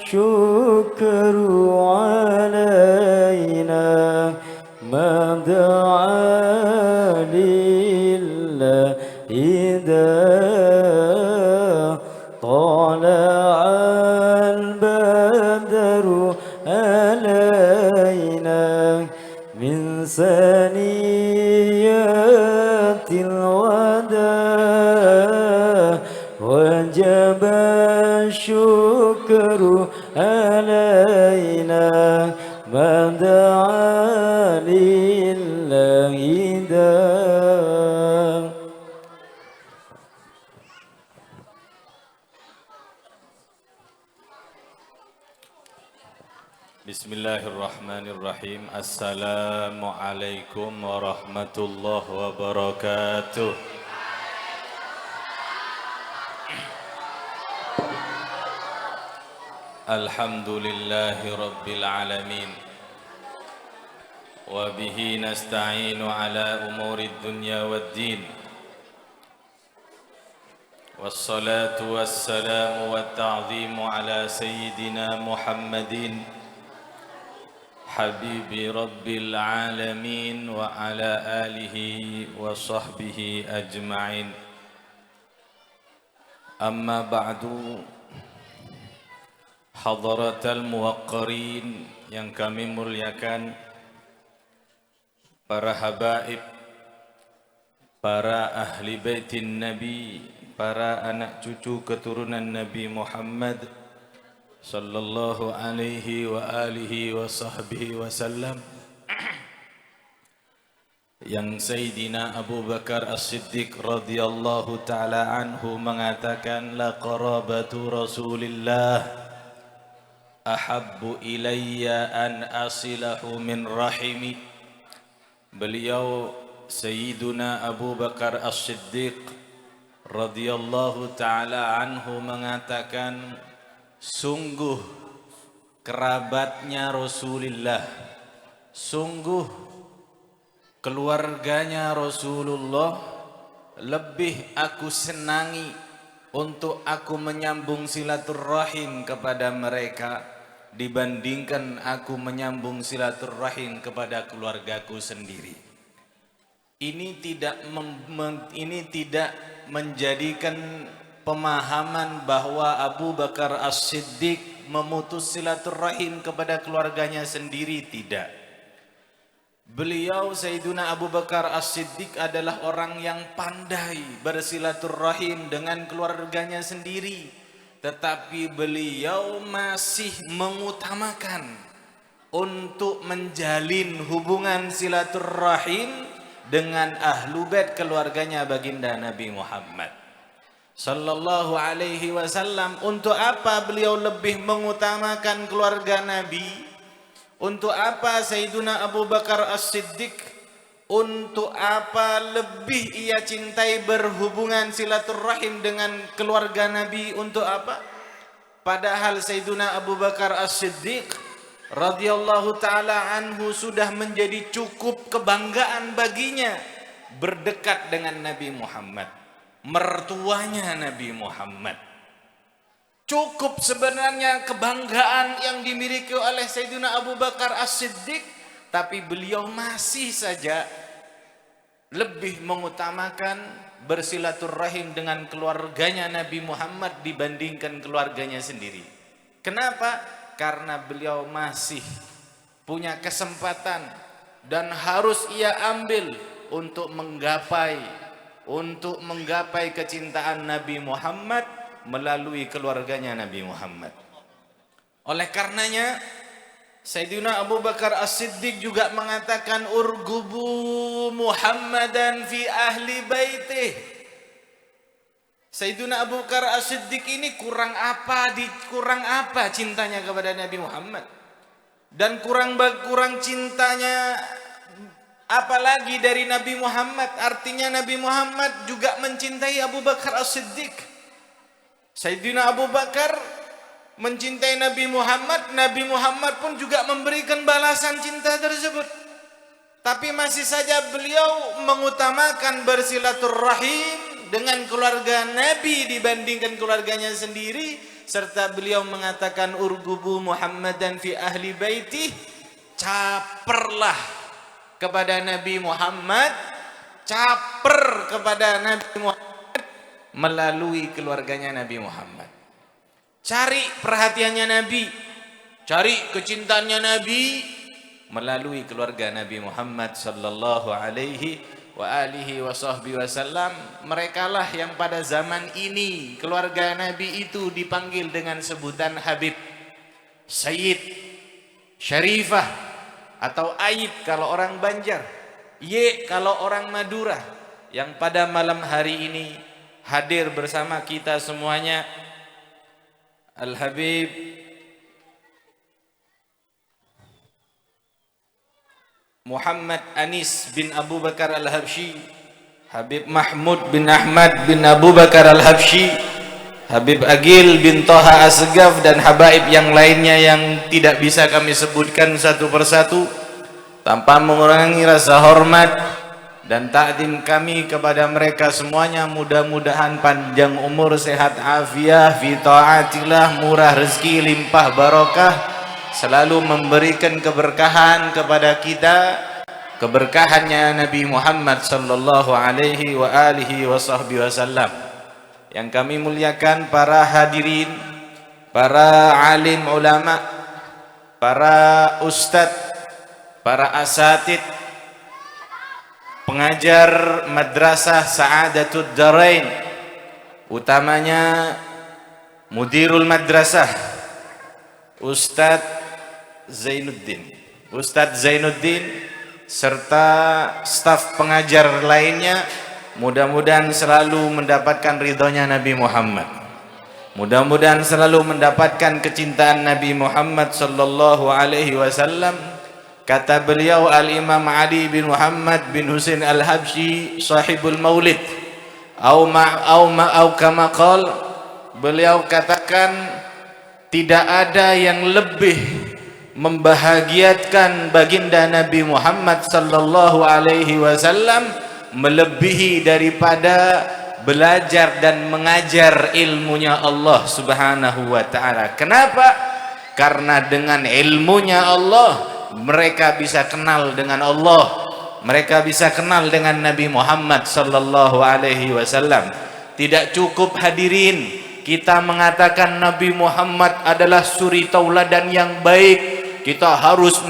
syukru alaina ma da'a lillahi da tala'al badru alaina min saniyatil wada wajaba syukru alaina ma da'a lillahi da. بسم Bismillahirrahmanirrahim. Assalamualaikum warahmatullahi wabarakatuh. Alhamdulillahi rabbil alamin. Wa bihi nasta'inu ala umuri dunya waddin. Wassalatu wassalamu watta'zimu ala sayyidina Muhammadin Habibi Rabbil Alamin wa ala alihi wa sahbihi ajma'in. Amma ba'du, hadaratal muwaqqarin yang kami muliakan, para habaib, para ahli baitin Nabi, para anak cucu keturunan Nabi Muhammad sallallahu alaihi wa alihi wa sahbihi wasallam, yang Sayyidina Abu Bakar As-Siddiq radhiyallahu ta'ala anhu mengatakan, la qarabatu Rasulillah ahabbu ilayya an asilahu min rahimi. Beliau Sayyiduna Abu Bakar As-Siddiq radhiyallahu ta'ala anhu mengatakan, sungguh kerabatnya Rasulullah, sungguh keluarganya Rasulullah lebih aku senangi untuk aku menyambung silaturrahim kepada mereka dibandingkan aku menyambung silaturrahim kepada keluargaku sendiri. Ini tidak menjadikan pemahaman bahwa Abu Bakar As-Siddiq memutus silaturrahim kepada keluarganya sendiri, tidak. Beliau Sayyiduna Abu Bakar As-Siddiq adalah orang yang pandai bersilaturrahim dengan keluarganya sendiri, tetapi beliau masih mengutamakan untuk menjalin hubungan silaturrahim dengan ahlu bait keluarganya baginda Nabi Muhammad sallallahu alaihi wasallam. Untuk apa beliau lebih mengutamakan keluarga Nabi? Untuk apa Sayyiduna Abu Bakar As-Siddiq, untuk apa lebih ia cintai berhubungan silaturrahim dengan keluarga Nabi? Untuk apa? Padahal Sayyiduna Abu Bakar As-Siddiq radhiyallahu ta'ala anhu sudah menjadi cukup kebanggaan baginya berdekat dengan Nabi Muhammad, mertuanya Nabi Muhammad. Cukup sebenarnya kebanggaan yang dimiliki oleh Sayyidina Abu Bakar As-Siddiq, tapi beliau masih saja lebih mengutamakan bersilaturrahim dengan keluarganya Nabi Muhammad dibandingkan keluarganya sendiri. Kenapa? Karena beliau masih punya kesempatan dan harus ia ambil untuk menggapai kecintaan Nabi Muhammad melalui keluarganya Nabi Muhammad. Oleh karenanya Sayyidina Abu Bakar As-Siddiq juga mengatakan, urgubu Muhammadan fi ahli baitih. Sayyidina Abu Bakar As-Siddiq ini kurang apa cintanya kepada Nabi Muhammad, dan kurang cintanya apalagi dari Nabi Muhammad. Artinya Nabi Muhammad juga mencintai Abu Bakar As-Siddiq. Sayyidina Abu Bakar mencintai Nabi Muhammad, Nabi Muhammad pun juga memberikan balasan cinta tersebut. Tapi masih saja beliau mengutamakan bersilaturrahim dengan keluarga Nabi dibandingkan keluarganya sendiri, serta beliau mengatakan, urgubu Muhammadan fi ahli baitih. Caperlah kepada Nabi Muhammad, caper kepada Nabi Muhammad melalui keluarganya Nabi Muhammad. Cari perhatiannya Nabi, cari kecintaannya Nabi melalui keluarga Nabi Muhammad sallallahu alaihi wa alihi wa sahbihi wasallam. Merekalah yang pada zaman ini keluarga Nabi itu dipanggil dengan sebutan Habib, Sayyid, Syarifah, atau Aib kalau orang Banjar, Ye kalau orang Madura, yang pada malam hari ini hadir bersama kita semuanya Al-Habib Muhammad Anis bin Abu Bakar Al-Habsyi, Habib Mahmud bin Ahmad bin Abu Bakar Al-Habsyi, Habib Agil bin Toha Asgaf, dan habaib yang lainnya yang tidak bisa kami sebutkan satu persatu, tanpa mengurangi rasa hormat dan takdim kami kepada mereka semuanya. Mudah-mudahan panjang umur, sehat afiah, fi taatillah, murah rezeki, limpah barokah, selalu memberikan keberkahan kepada kita, keberkahannya Nabi Muhammad sallallahu alaihi wa alihi wasallam. Yang kami muliakan para hadirin, para alim ulama, para ustadz, para asatid, pengajar madrasah Sa'adatud Darain, utamanya mudirul madrasah Ustadz Zainuddin, serta staf pengajar lainnya. Mudah-mudahan selalu mendapatkan ridhonya Nabi Muhammad, mudah-mudahan selalu mendapatkan kecintaan Nabi Muhammad sallallahu alaihi wasallam. Kata beliau Al-Imam Ali bin Muhammad bin Husain Al-Habsyi sahibul maulid, au kama qala, beliau katakan tidak ada yang lebih membahagiakan baginda Nabi Muhammad sallallahu alaihi wasallam melebihi daripada belajar dan mengajar ilmunya Allah Subhanahu wa taala. Kenapa? Karena dengan ilmunya Allah mereka bisa kenal dengan Allah, mereka bisa kenal dengan Nabi Muhammad sallallahu alaihi wasallam. Tidak cukup hadirin kita mengatakan Nabi Muhammad adalah suri tauladan yang baik. Kita harus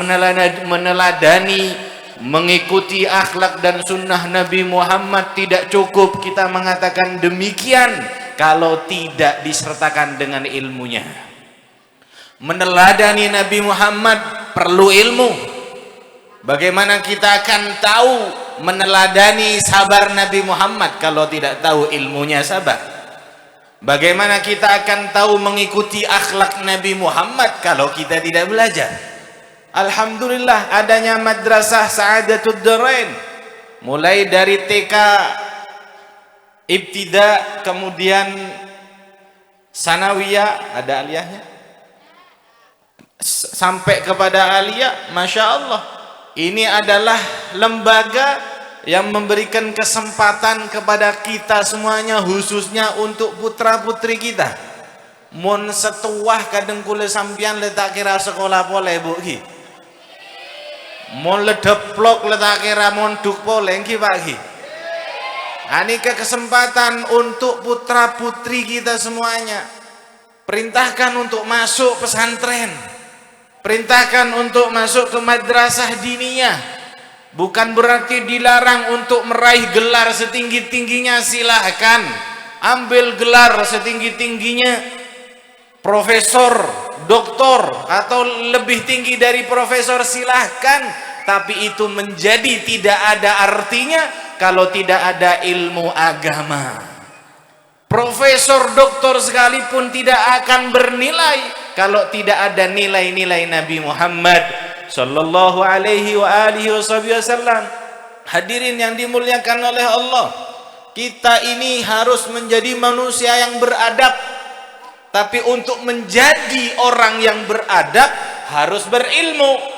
meneladani, mengikuti akhlak dan sunnah Nabi Muhammad. Tidak cukup kita mengatakan demikian kalau tidak disertakan dengan ilmunya. Meneladani Nabi Muhammad perlu ilmu. Bagaimana kita akan tahu meneladani sabar Nabi Muhammad kalau tidak tahu ilmunya sabar? Bagaimana kita akan tahu mengikuti akhlak Nabi Muhammad kalau kita tidak belajar? Alhamdulillah adanya madrasah Sa'adatud Darain, mulai dari TK, ibtida, kemudian sanawiyah, ada aliyahnya, sampai kepada aliyah. Masya Allah, ini adalah lembaga yang memberikan kesempatan kepada kita semuanya, khususnya untuk putra putri kita. Mun setuah kadang kula sampian letak kira sekolah pole bu ki, mun ledeplok letak kira monduk pole ki pak ki. Ini kesempatan untuk putra putri kita semuanya. Perintahkan untuk masuk pesantren, perintahkan untuk masuk ke madrasah diniyah. Bukan berarti dilarang untuk meraih gelar setinggi-tingginya, silahkan ambil gelar setinggi-tingginya, profesor, doktor, atau lebih tinggi dari profesor, silahkan. Tapi itu menjadi tidak ada artinya kalau tidak ada ilmu agama. Profesor, doktor sekalipun tidak akan bernilai kalau tidak ada nilai-nilai Nabi Muhammad sallallahu alaihi wa alihi wasallam. Hadirin yang dimuliakan oleh Allah, kita ini harus menjadi manusia yang beradab. Tapi untuk menjadi orang yang beradab harus berilmu.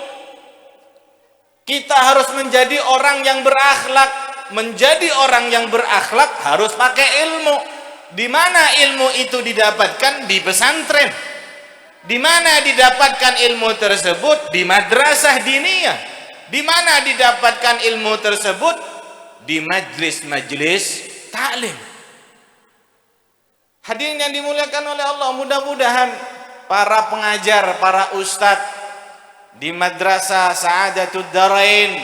Kita harus menjadi orang yang berakhlak. Menjadi orang yang berakhlak harus pakai ilmu. Di mana ilmu itu didapatkan? Di pesantren. Di mana didapatkan ilmu tersebut? Di madrasah diniyah. Di mana didapatkan ilmu tersebut? Di majlis-majlis taklim. Hadirin yang dimuliakan oleh Allah, mudah-mudahan para pengajar, para ustadz di madrasah Sa'adatud Darain,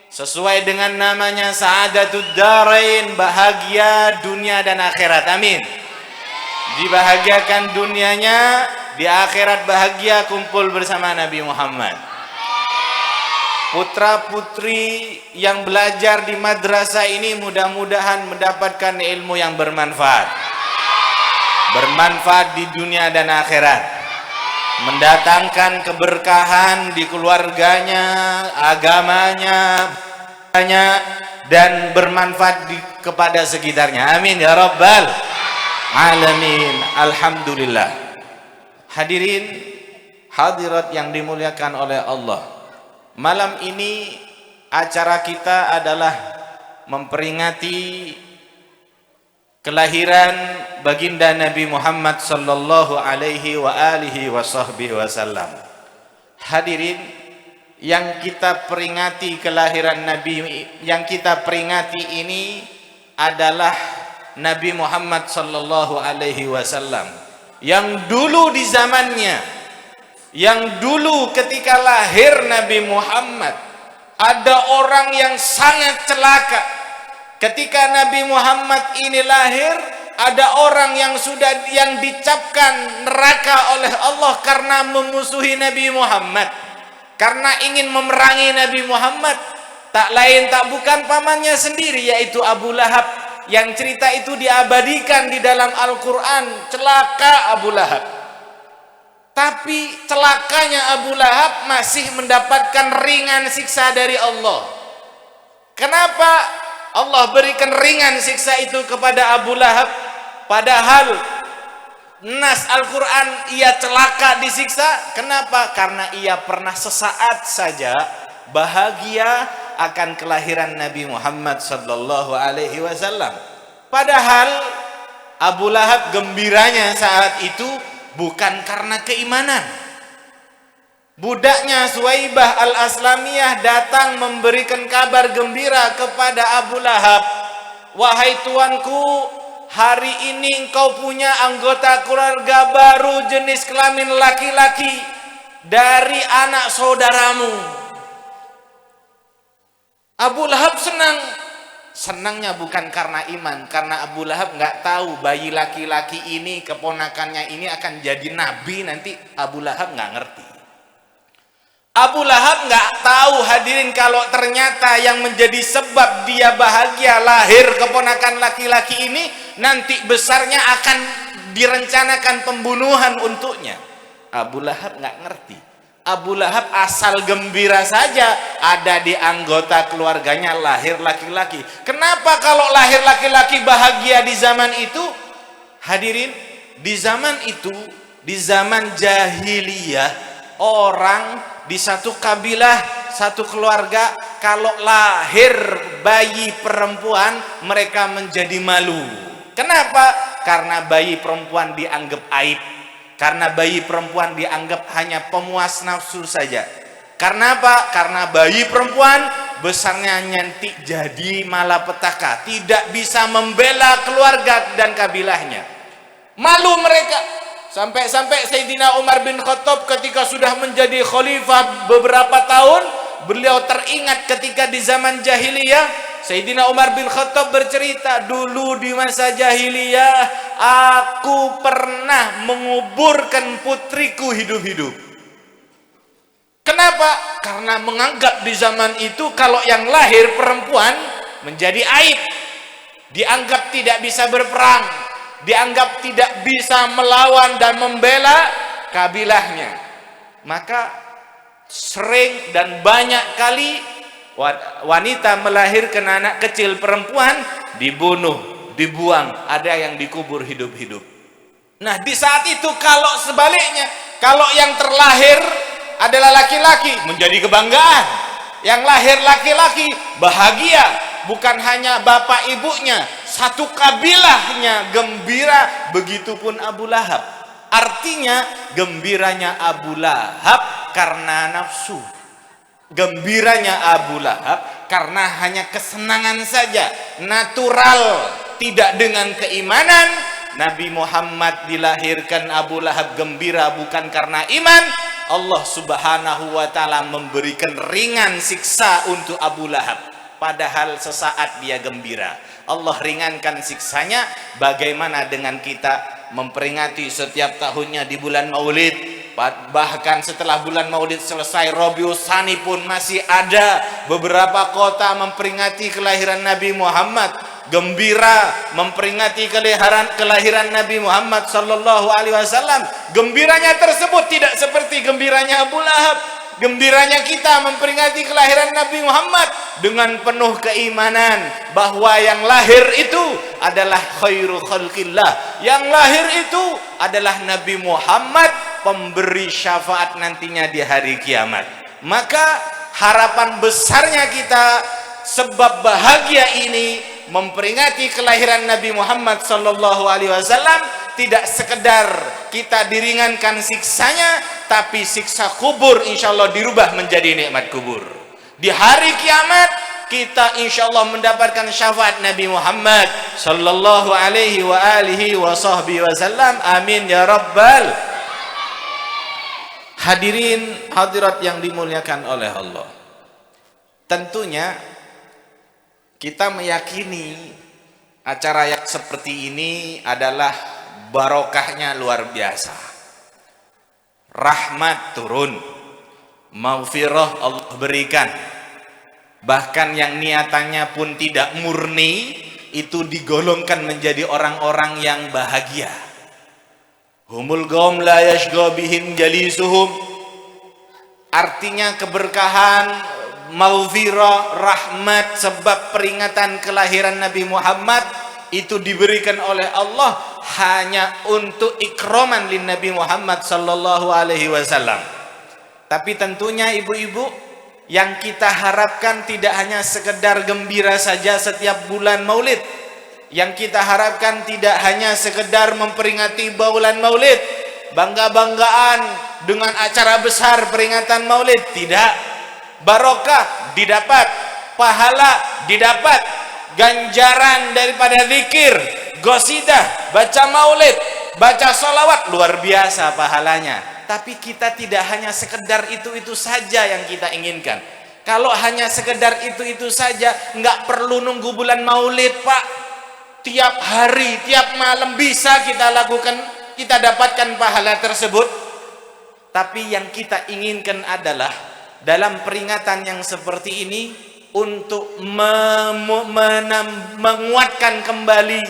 sesuai dengan namanya Sa'adatud Darain, bahagia dunia dan akhirat. Amin. Dibahagiakan dunianya, di akhirat bahagia kumpul bersama Nabi Muhammad. Putra putri yang belajar di madrasah ini mudah-mudahan mendapatkan ilmu yang bermanfaat. Bermanfaat di dunia dan akhirat. mendatangkan keberkahan di keluarganya, agamanya, dan bermanfaat kepada sekitarnya. Amin ya rabbal alamin. Alhamdulillah. Hadirin hadirat yang dimuliakan oleh Allah, malam ini acara kita adalah memperingati kelahiran baginda Nabi Muhammad sallallahu alaihi wa alihi wasallam. Hadirin, yang kita peringati kelahiran Nabi, yang kita peringati ini adalah Nabi Muhammad sallallahu alaihi wasallam yang dulu di zamannya, yang dulu ketika lahir Nabi Muhammad, ada orang yang sangat celaka. Ketika Nabi Muhammad ini lahir, ada orang yang dicapkan neraka oleh Allah karena memusuhi Nabi Muhammad, karena ingin memerangi Nabi Muhammad. Tak lain tak bukan pamannya sendiri, yaitu Abu Lahab, yang cerita itu diabadikan di dalam Al-Quran. Celaka Abu Lahab. Tapi celakanya Abu Lahab masih mendapatkan ringan siksa dari Allah. Kenapa Allah berikan ringan siksa itu kepada Abu Lahab, padahal nas Al-Quran ia celaka disiksa? Kenapa? Karena ia pernah sesaat saja bahagia akan kelahiran Nabi Muhammad sallallahu alaihi wasallam. Padahal Abu Lahab gembiranya saat itu bukan karena keimanan. Budaknya Suwaibah al-Aslamiyah datang memberikan kabar gembira kepada Abu Lahab. Wahai tuanku, hari ini engkau punya anggota keluarga baru jenis kelamin laki-laki dari anak saudaramu. Abu Lahab senang. Senangnya bukan karena iman, karena Abu Lahab nggak tahu bayi laki-laki ini, keponakannya ini akan jadi nabi nanti. Abu Lahab nggak ngerti. Abu Lahab nggak tahu, hadirin, kalau ternyata yang menjadi sebab dia bahagia lahir keponakan laki-laki ini, nanti besarnya akan direncanakan pembunuhan untuknya. Abu Lahab nggak ngerti. Abu Lahab asal gembira saja ada di anggota keluarganya lahir laki-laki. Kenapa kalau lahir laki-laki bahagia di zaman itu? Hadirin, di zaman itu, di zaman jahiliyah, orang di satu kabilah, satu keluarga, kalau lahir bayi perempuan, mereka menjadi malu. Kenapa? Karena bayi perempuan dianggap aib. Karena bayi perempuan dianggap hanya pemuas nafsu saja. Karena apa? Karena bayi perempuan besarnya nanti jadi malapetaka, tidak bisa membela keluarga dan kabilahnya. Malu mereka. Sampai-sampai Sayyidina Umar bin Khattab ketika sudah menjadi khalifah beberapa tahun, beliau teringat ketika di zaman jahiliyah, Sayyidina Umar bin Khattab bercerita, dulu di masa jahiliyah aku pernah menguburkan putriku hidup-hidup. Kenapa? Karena menganggap di zaman itu kalau yang lahir perempuan menjadi aib, dianggap tidak bisa berperang, dianggap tidak bisa melawan dan membela kabilahnya. Maka sering dan banyak kali wanita melahirkan anak kecil perempuan dibunuh, dibuang, ada yang dikubur hidup-hidup. Nah, di saat itu kalau sebaliknya, kalau yang terlahir adalah laki-laki, menjadi kebanggaan. Yang lahir laki-laki bahagia, bukan hanya bapak ibunya, satu kabilahnya gembira. Begitupun Abu Lahab. Artinya gembiranya Abu Lahab karena nafsu. Gembiranya Abu Lahab karena hanya kesenangan saja, natural, tidak dengan keimanan. Nabi Muhammad dilahirkan Abu Lahab gembira bukan karena iman. Allah Subhanahu wa ta'ala memberikan ringan siksa untuk Abu Lahab, padahal sesaat dia gembira. Allah ringankan siksanya. Bagaimana dengan kita memperingati setiap tahunnya di bulan Maulid? Bahkan setelah bulan Maulid selesai, Rabiul Tsani pun masih ada beberapa kota memperingati kelahiran Nabi Muhammad. gembira memperingati kelahiran Nabi Muhammad sallallahu alaihi wasallam. Gembiranya tersebut tidak seperti gembiranya Abu Lahab. Gembiranya kita memperingati kelahiran Nabi Muhammad dengan penuh keimanan bahwa yang lahir itu adalah khairu khalqillah. Yang lahir itu adalah Nabi Muhammad, pemberi syafaat nantinya di hari kiamat. Maka harapan besarnya kita, sebab bahagia ini memperingati kelahiran Nabi Muhammad sallallahu alaihi wasallam, tidak sekedar kita diringankan siksanya, tapi siksa kubur insyaallah dirubah menjadi nikmat kubur. Di hari kiamat kita insyaallah mendapatkan syafaat Nabi Muhammad sallallahu alaihi wa alihi wa sahbihi wasallam. Amin ya rabbal. Hadirin hadirat yang dimuliakan oleh Allah, tentunya kita meyakini acara yang seperti ini adalah barokahnya luar biasa. Rahmat turun, maghfirah Allah berikan. Bahkan yang niatannya pun tidak murni itu digolongkan menjadi orang-orang yang bahagia. Humul qaum la yashqa bihim jalisuhum. Artinya keberkahan, maghfirah, rahmat sebab peringatan kelahiran Nabi Muhammad itu diberikan oleh Allah hanya untuk ikraman lin Nabi Muhammad sallallahu alaihi wasallam. Tapi tentunya ibu-ibu, yang kita harapkan tidak hanya sekedar gembira saja setiap bulan Maulid. Yang kita harapkan tidak hanya sekedar memperingati bulan Maulid, bangga-banggaan dengan acara besar peringatan Maulid, tidak. Barokah didapat, pahala didapat, ganjaran daripada zikir, qasidah, baca maulid, baca sholawat, luar biasa pahalanya. Tapi kita tidak hanya sekedar itu-itu saja yang kita inginkan. Kalau hanya sekedar itu-itu saja, nggak perlu nunggu bulan maulid, Pak. Tiap hari, tiap malam bisa kita lakukan, kita dapatkan pahala tersebut. Tapi yang kita inginkan adalah dalam peringatan yang seperti ini untuk menguatkan kembali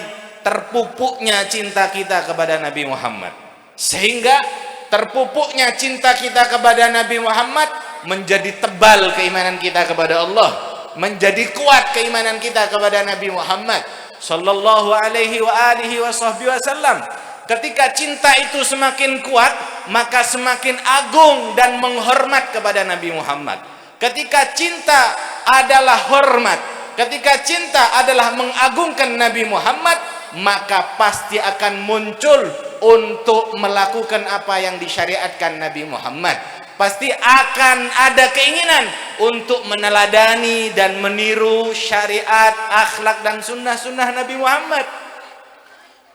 terpupuknya cinta kita kepada Nabi Muhammad, sehingga terpupuknya cinta kita kepada Nabi Muhammad menjadi tebal keimanan kita kepada Allah, menjadi kuat keimanan kita kepada Nabi Muhammad sallallahu alaihi wa alihi wasallam. Ketika cinta itu semakin kuat, maka semakin agung dan menghormat kepada Nabi Muhammad. Ketika cinta adalah hormat, ketika cinta adalah mengagungkan Nabi Muhammad, maka pasti akan muncul untuk melakukan apa yang disyariatkan Nabi Muhammad. Pasti akan ada keinginan untuk meneladani dan meniru syariat, akhlak dan sunnah-sunnah Nabi Muhammad.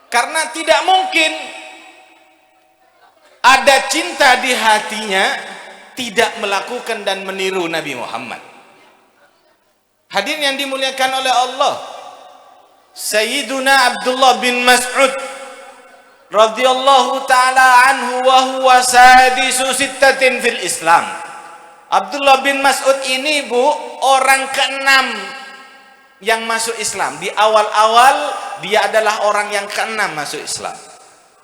Karena tidak mungkin ada cinta di hatinya tidak melakukan dan meniru Nabi Muhammad. Hadirin yang dimuliakan oleh Allah, Sayyiduna Abdullah bin Mas'ud radhiyallahu taala anhu wa huwa sadisu sittatin fil Islam. Abdullah bin Mas'ud ini, Bu, orang ke-6 yang masuk Islam. Di awal-awal dia adalah orang yang ke-6 masuk Islam.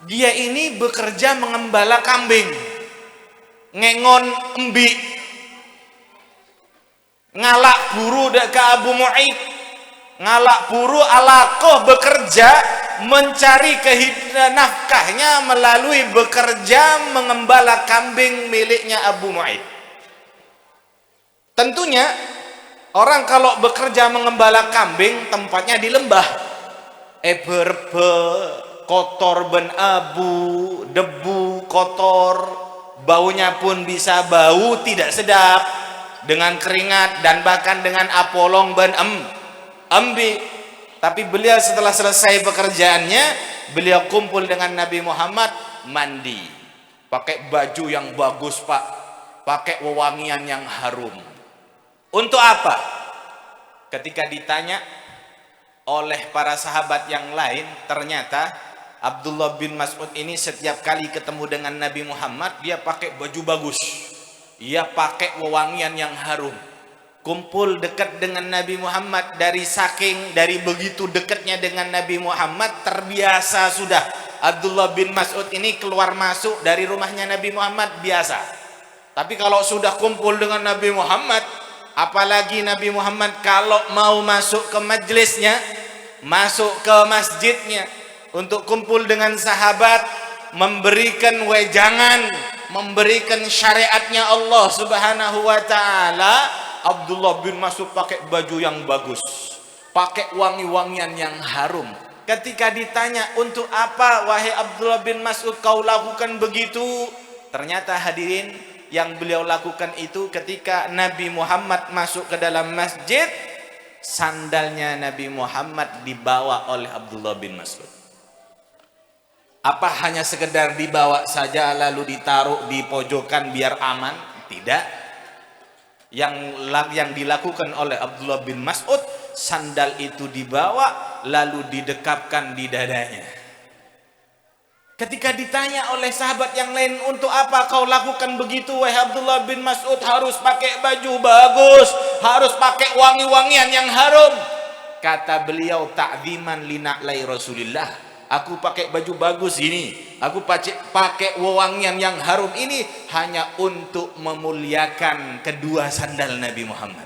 Dia ini bekerja mengembala kambing, ngengon embi, ngalak buru ke Abu Mu'aid, ngalak buru alakoh, bekerja mencari nafkahnya melalui bekerja mengembala kambing miliknya Abu Mu'aid. Tentunya orang kalau bekerja mengembala kambing tempatnya di lembah, berbe, kotor ben abu, debu, kotor, baunya pun bisa bau tidak sedap, dengan keringat dan bahkan dengan apolong ben embi. Tapi beliau setelah selesai pekerjaannya, beliau kumpul dengan Nabi Muhammad, mandi, pakai baju yang bagus, Pak, pakai wewangian yang harum. Untuk apa? Ketika ditanya oleh para sahabat yang lain, ternyata Abdullah bin Mas'ud ini setiap kali ketemu dengan Nabi Muhammad, dia pakai baju bagus, dia pakai wewangian yang harum. kumpul dekat dengan Nabi Muhammad, dari begitu dekatnya dengan Nabi Muhammad, terbiasa sudah. Abdullah bin Mas'ud ini keluar masuk dari rumahnya Nabi Muhammad biasa. Tapi kalau sudah kumpul dengan Nabi Muhammad, apalagi Nabi Muhammad kalau mau masuk ke majelisnya, masuk ke masjidnya untuk kumpul dengan sahabat, memberikan wejangan, memberikan syariatnya Allah Subhanahu wa taala, Abdullah bin Mas'ud pakai baju yang bagus, pakai wangi-wangian yang harum. Ketika ditanya, untuk apa wahai Abdullah bin Mas'ud kau lakukan begitu? Ternyata hadirin, yang beliau lakukan itu ketika Nabi Muhammad masuk ke dalam masjid, sandalnya Nabi Muhammad dibawa oleh Abdullah bin Mas'ud. Apa hanya sekedar dibawa saja lalu ditaruh di pojokan biar aman? Tidak. Yang dilakukan oleh Abdullah bin Mas'ud, sandal itu dibawa lalu didekapkan di dadanya. Ketika ditanya oleh sahabat yang lain, untuk apa kau lakukan begitu wahai Abdullah bin Mas'ud? Harus pakai baju bagus, harus pakai wangi-wangian yang harum. Kata beliau, ta'ziman li na'lai Rasulillah. Aku pakai baju bagus ini, aku pakai wewangian yang harum ini hanya untuk memuliakan kedua sandal Nabi Muhammad.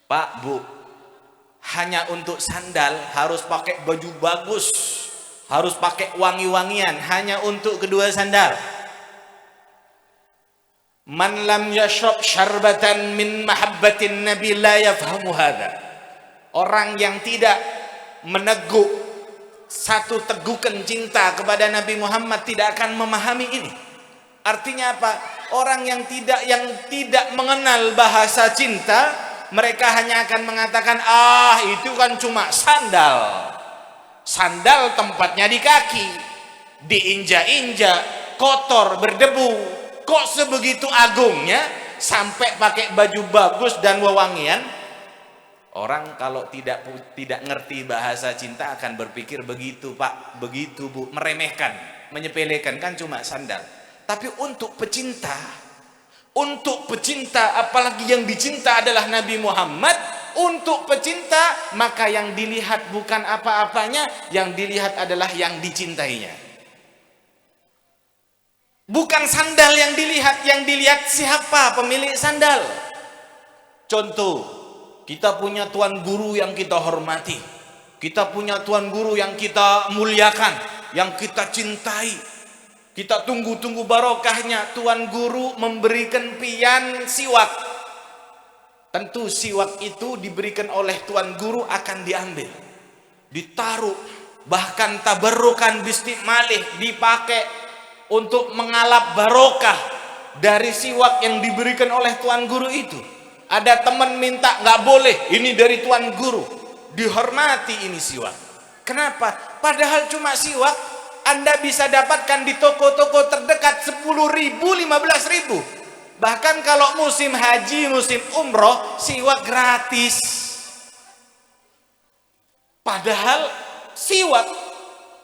Pak, Bu, hanya untuk sandal harus pakai baju bagus, harus pakai wangi-wangian hanya untuk kedua sandal. Man lam yashrab syarbatan min mahabbatin Nabi la yafhamu hadha. Orang yang tidak meneguk satu tegukan cinta kepada Nabi Muhammad tidak akan memahami ini. Artinya apa? Orang yang tidak mengenal bahasa cinta, mereka hanya akan mengatakan, itu kan cuma sandal. Sandal tempatnya di kaki, diinjak-injak, kotor, berdebu. Kok sebegitu agungnya sampai pakai baju bagus dan wewangian? Orang kalau tidak ngerti bahasa cinta akan berpikir begitu, Pak, begitu, Bu, meremehkan, menyepelekan, kan cuma sandal. Tapi untuk pecinta, apalagi yang dicinta adalah Nabi Muhammad, untuk pecinta maka yang dilihat bukan apa-apanya, yang dilihat adalah yang dicintainya. Bukan sandal yang dilihat siapa pemilik sandal. Contoh, kita punya tuan guru yang kita hormati, kita punya tuan guru yang kita muliakan, yang kita cintai, kita tunggu-tunggu barokahnya. Tuan guru memberikan pian siwak, tentu siwak itu diberikan oleh tuan guru akan diambil, ditaruh, bahkan tabarrukan bismillah, dipakai untuk mengalap barokah dari siwak yang diberikan oleh tuan guru itu. Ada teman minta, nggak boleh, ini dari tuan guru, dihormati ini siwak. Kenapa? Padahal cuma siwak Anda bisa dapatkan di toko-toko terdekat 10.000, 15.000. Bahkan kalau musim haji, musim umroh, siwak gratis. Padahal siwak.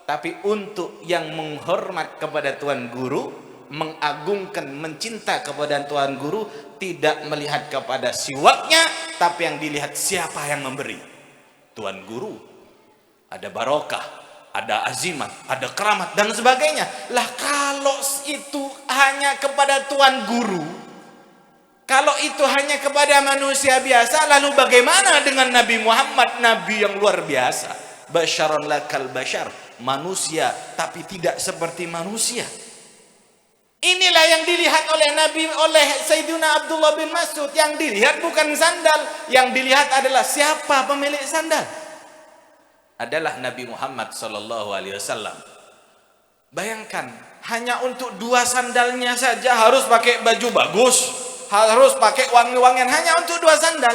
Tapi untuk yang menghormat kepada tuan guru, mengagungkan, mencinta kepada tuan guru, tidak melihat kepada siwaknya, tapi yang dilihat siapa yang memberi. Tuan guru, ada barokah, ada azimat, ada keramat dan sebagainya. Lah kalau itu hanya kepada tuan guru, kalau itu hanya kepada manusia biasa, lalu bagaimana dengan Nabi Muhammad, Nabi yang luar biasa? Basyaron lakal basyar, manusia tapi tidak seperti manusia. Inilah yang dilihat oleh Nabi, oleh Sayyidina Abdullah bin Mas'ud. Yang dilihat bukan sandal, yang dilihat adalah siapa pemilik sandal. Adalah Nabi Muhammad sallallahu alaihi wasallam. Bayangkan, hanya untuk dua sandalnya saja harus pakai baju bagus, harus pakai wangi-wangian, hanya untuk dua sandal.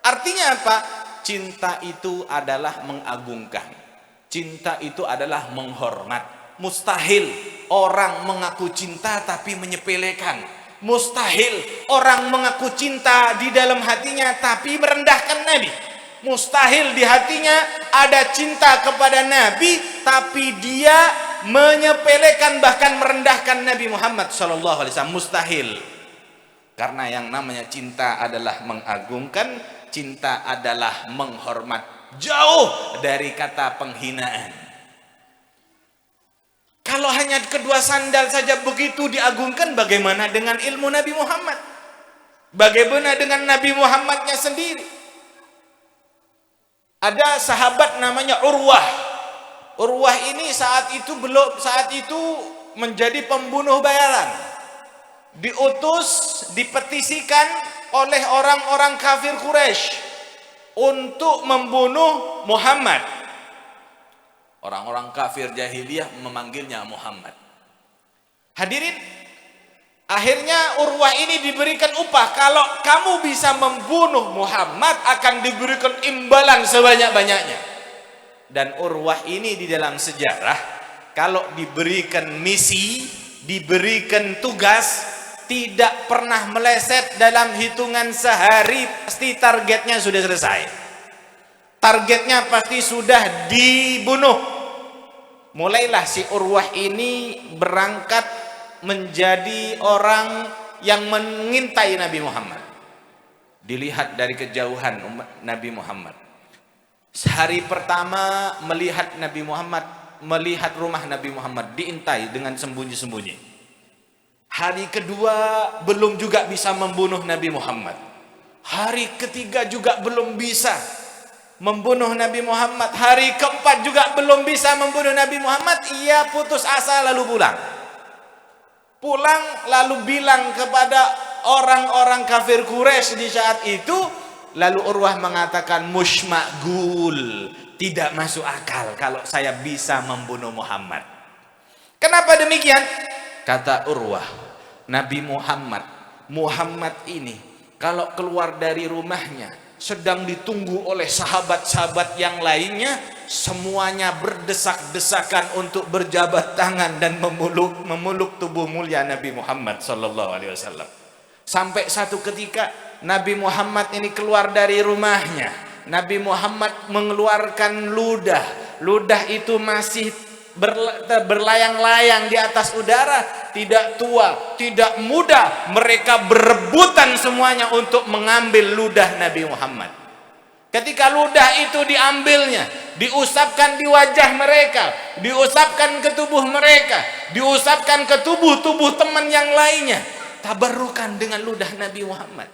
Artinya apa? Cinta itu adalah mengagungkan. Cinta itu adalah menghormat. Mustahil orang mengaku cinta tapi menyepelekan. Mustahil orang mengaku cinta di dalam hatinya tapi merendahkan Nabi. Mustahil di hatinya ada cinta kepada Nabi tapi dia menyepelekan bahkan merendahkan Nabi Muhammad SAW. Mustahil. Karena yang namanya cinta adalah mengagungkan, cinta adalah menghormat, jauh dari kata penghinaan. Kalau hanya kedua sandal saja begitu diagungkan, bagaimana dengan ilmu Nabi Muhammad? Bagaimana dengan Nabi Muhammadnya sendiri? Ada sahabat namanya Urwah. Urwah ini saat itu menjadi pembunuh bayaran. Diutus, dipetisikan oleh orang-orang kafir Quraisy untuk membunuh Muhammad. Orang-orang kafir jahiliyah memanggilnya Muhammad. Hadirin, akhirnya Urwah ini diberikan upah. Kalau kamu bisa membunuh Muhammad, akan diberikan imbalan sebanyak-banyaknya. Dan Urwah ini di dalam sejarah, kalau diberikan misi, diberikan tugas, tidak pernah meleset. Dalam hitungan sehari pasti targetnya sudah selesai. Targetnya pasti sudah dibunuh. Mulailah si Urwah ini berangkat menjadi orang yang mengintai Nabi Muhammad. Dilihat dari kejauhan Nabi Muhammad. Hari pertama melihat Nabi Muhammad, melihat rumah Nabi Muhammad, diintai dengan sembunyi-sembunyi. Hari kedua belum juga bisa membunuh Nabi Muhammad. Hari ketiga juga belum bisa membunuh Nabi Muhammad. Hari keempat juga belum bisa membunuh Nabi Muhammad. Ia putus asa lalu pulang. Pulang lalu bilang kepada orang-orang kafir Quraisy di saat itu. Lalu Urwah mengatakan, mushma'gul, tidak masuk akal kalau saya bisa membunuh Muhammad. Kenapa demikian? Kata Urwah, Nabi Muhammad ini kalau keluar dari rumahnya sedang ditunggu oleh sahabat-sahabat yang lainnya, semuanya berdesak-desakan untuk berjabat tangan dan memeluk tubuh mulia Nabi Muhammad sallallahu alaihi wasallam. Sampai satu ketika Nabi Muhammad ini keluar dari rumahnya, Nabi Muhammad mengeluarkan ludah. Ludah itu masih berlayang-layang di atas udara. Tidak tua, tidak muda, mereka berebutan semuanya untuk mengambil ludah Nabi Muhammad. Ketika ludah itu diambilnya, diusapkan di wajah mereka, diusapkan ke tubuh mereka, diusapkan ke tubuh-tubuh teman yang lainnya, tabarukan dengan ludah Nabi Muhammad.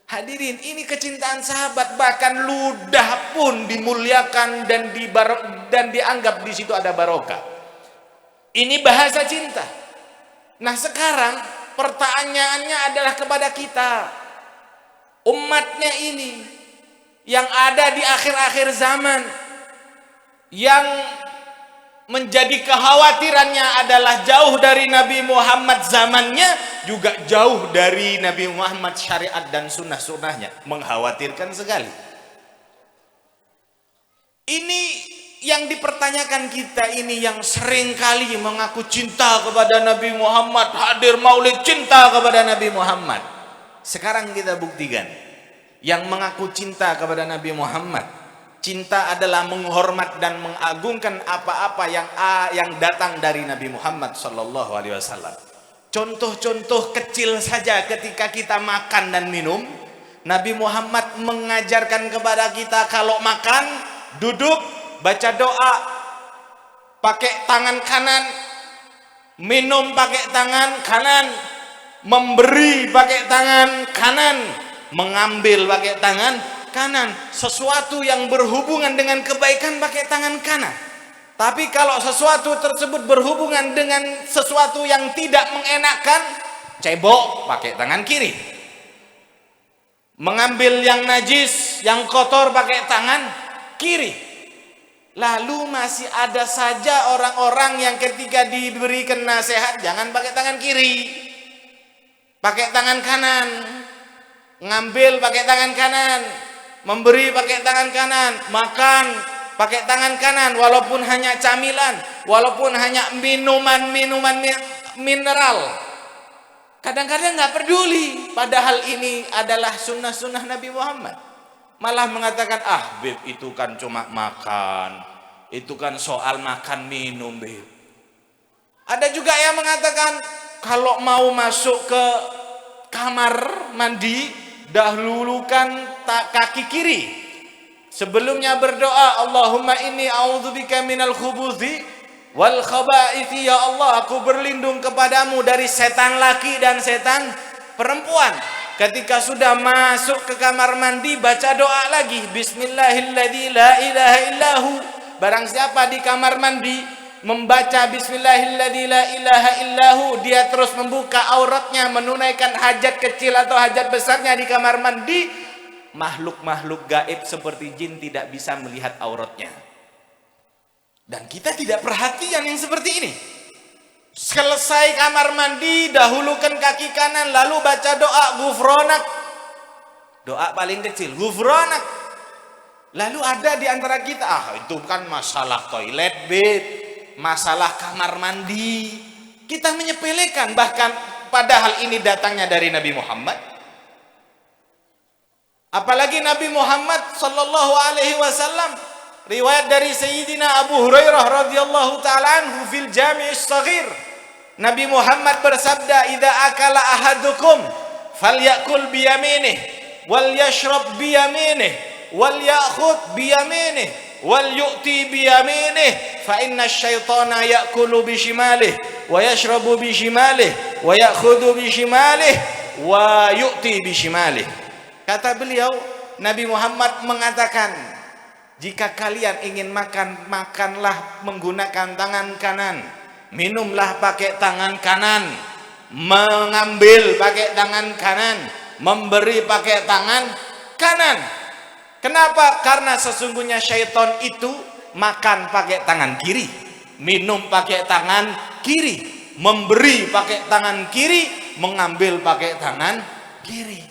Hadirin, ini kecintaan sahabat. Bahkan ludah pun dimuliakan dan dianggap di situ ada barokah. Ini bahasa cinta. Nah, sekarang pertanyaannya adalah kepada kita, umatnya ini yang ada di akhir-akhir zaman, yang menjadi kekhawatirannya adalah jauh dari Nabi Muhammad zamannya, juga jauh dari Nabi Muhammad syariat dan sunnah-sunnahnya. Mengkhawatirkan sekali. Ini yang dipertanyakan kita ini, yang sering kali mengaku cinta kepada Nabi Muhammad, hadir maulid cinta kepada Nabi Muhammad. Sekarang kita buktikan, yang mengaku cinta kepada Nabi Muhammad, cinta adalah menghormat dan mengagungkan apa-apa yang datang dari Nabi Muhammad sallallahu alaihi wasallam. Contoh-contoh kecil saja ketika kita makan dan minum, Nabi Muhammad mengajarkan kepada kita kalau makan, duduk, baca doa pakai tangan kanan, minum pakai tangan kanan, memberi pakai tangan kanan, mengambil pakai tangan kanan. Sesuatu yang berhubungan dengan kebaikan pakai tangan kanan. Tapi kalau sesuatu tersebut berhubungan dengan sesuatu yang tidak mengenakkan, cebok pakai tangan kiri. Mengambil yang najis, yang kotor pakai tangan kiri. Lalu masih ada saja orang-orang yang ketika diberikan nasihat, jangan pakai tangan kiri, pakai tangan kanan. Ngambil pakai tangan kanan, memberi pakai tangan kanan, makan pakai tangan kanan, walaupun hanya camilan, walaupun hanya minuman mineral. Kadang-kadang nggak peduli, padahal ini adalah sunnah-sunnah Nabi Muhammad. Malah mengatakan, Beb, itu kan cuma makan, itu kan soal makan minum, Beb. Ada juga yang mengatakan, kalau mau masuk ke kamar mandi, dahulukan kaki kiri. Sebelumnya berdoa, Allahumma inni a'udzubika minal khubuthi wal khabaithi. Ya Allah, aku berlindung kepadamu dari setan laki dan setan perempuan. Ketika sudah masuk ke kamar mandi, baca doa lagi, Bismillahilladzi la ilaha illahu. Barang siapa di kamar mandi membaca Bismillahilladzi la ilaha illahu, dia terus membuka auratnya, menunaikan hajat kecil atau hajat besarnya di kamar mandi, makhluk-makhluk gaib seperti jin tidak bisa melihat auratnya. Dan kita tidak perhatian yang seperti ini. Selesai kamar mandi, dahulukan kaki kanan, lalu baca doa ghufranak. Doa paling kecil, ghufranak. Lalu ada di antara kita, itu kan masalah toilet, bed, masalah kamar mandi. Kita menyepelekan, bahkan padahal ini datangnya dari Nabi Muhammad. Apalagi Nabi Muhammad sallallahu alaihi wasallam, riwayat dari Sayyidina Abu Hurairah radhiyallahu taala anhu fil Jami' as-Shaghir, Nabi Muhammad bersabda, "Idza akala ahadukum falyakul bi yaminih wal yashrab bi yaminih wal ya'khudh bi yaminih wal yu'ti bi yaminih fa inna asy-syaitana ya'kulu bi shimalihi wa yashrabu bi shimalihi wa ya'khudhu bi shimalihi wa yu'ti bi shimalihi." Kata beliau, Nabi Muhammad mengatakan, jika kalian ingin makan, makanlah menggunakan tangan kanan, minumlah pakai tangan kanan, mengambil pakai tangan kanan, memberi pakai tangan kanan. Kenapa? Karena sesungguhnya syaitan itu makan pakai tangan kiri, minum pakai tangan kiri, memberi pakai tangan kiri, mengambil pakai tangan kiri.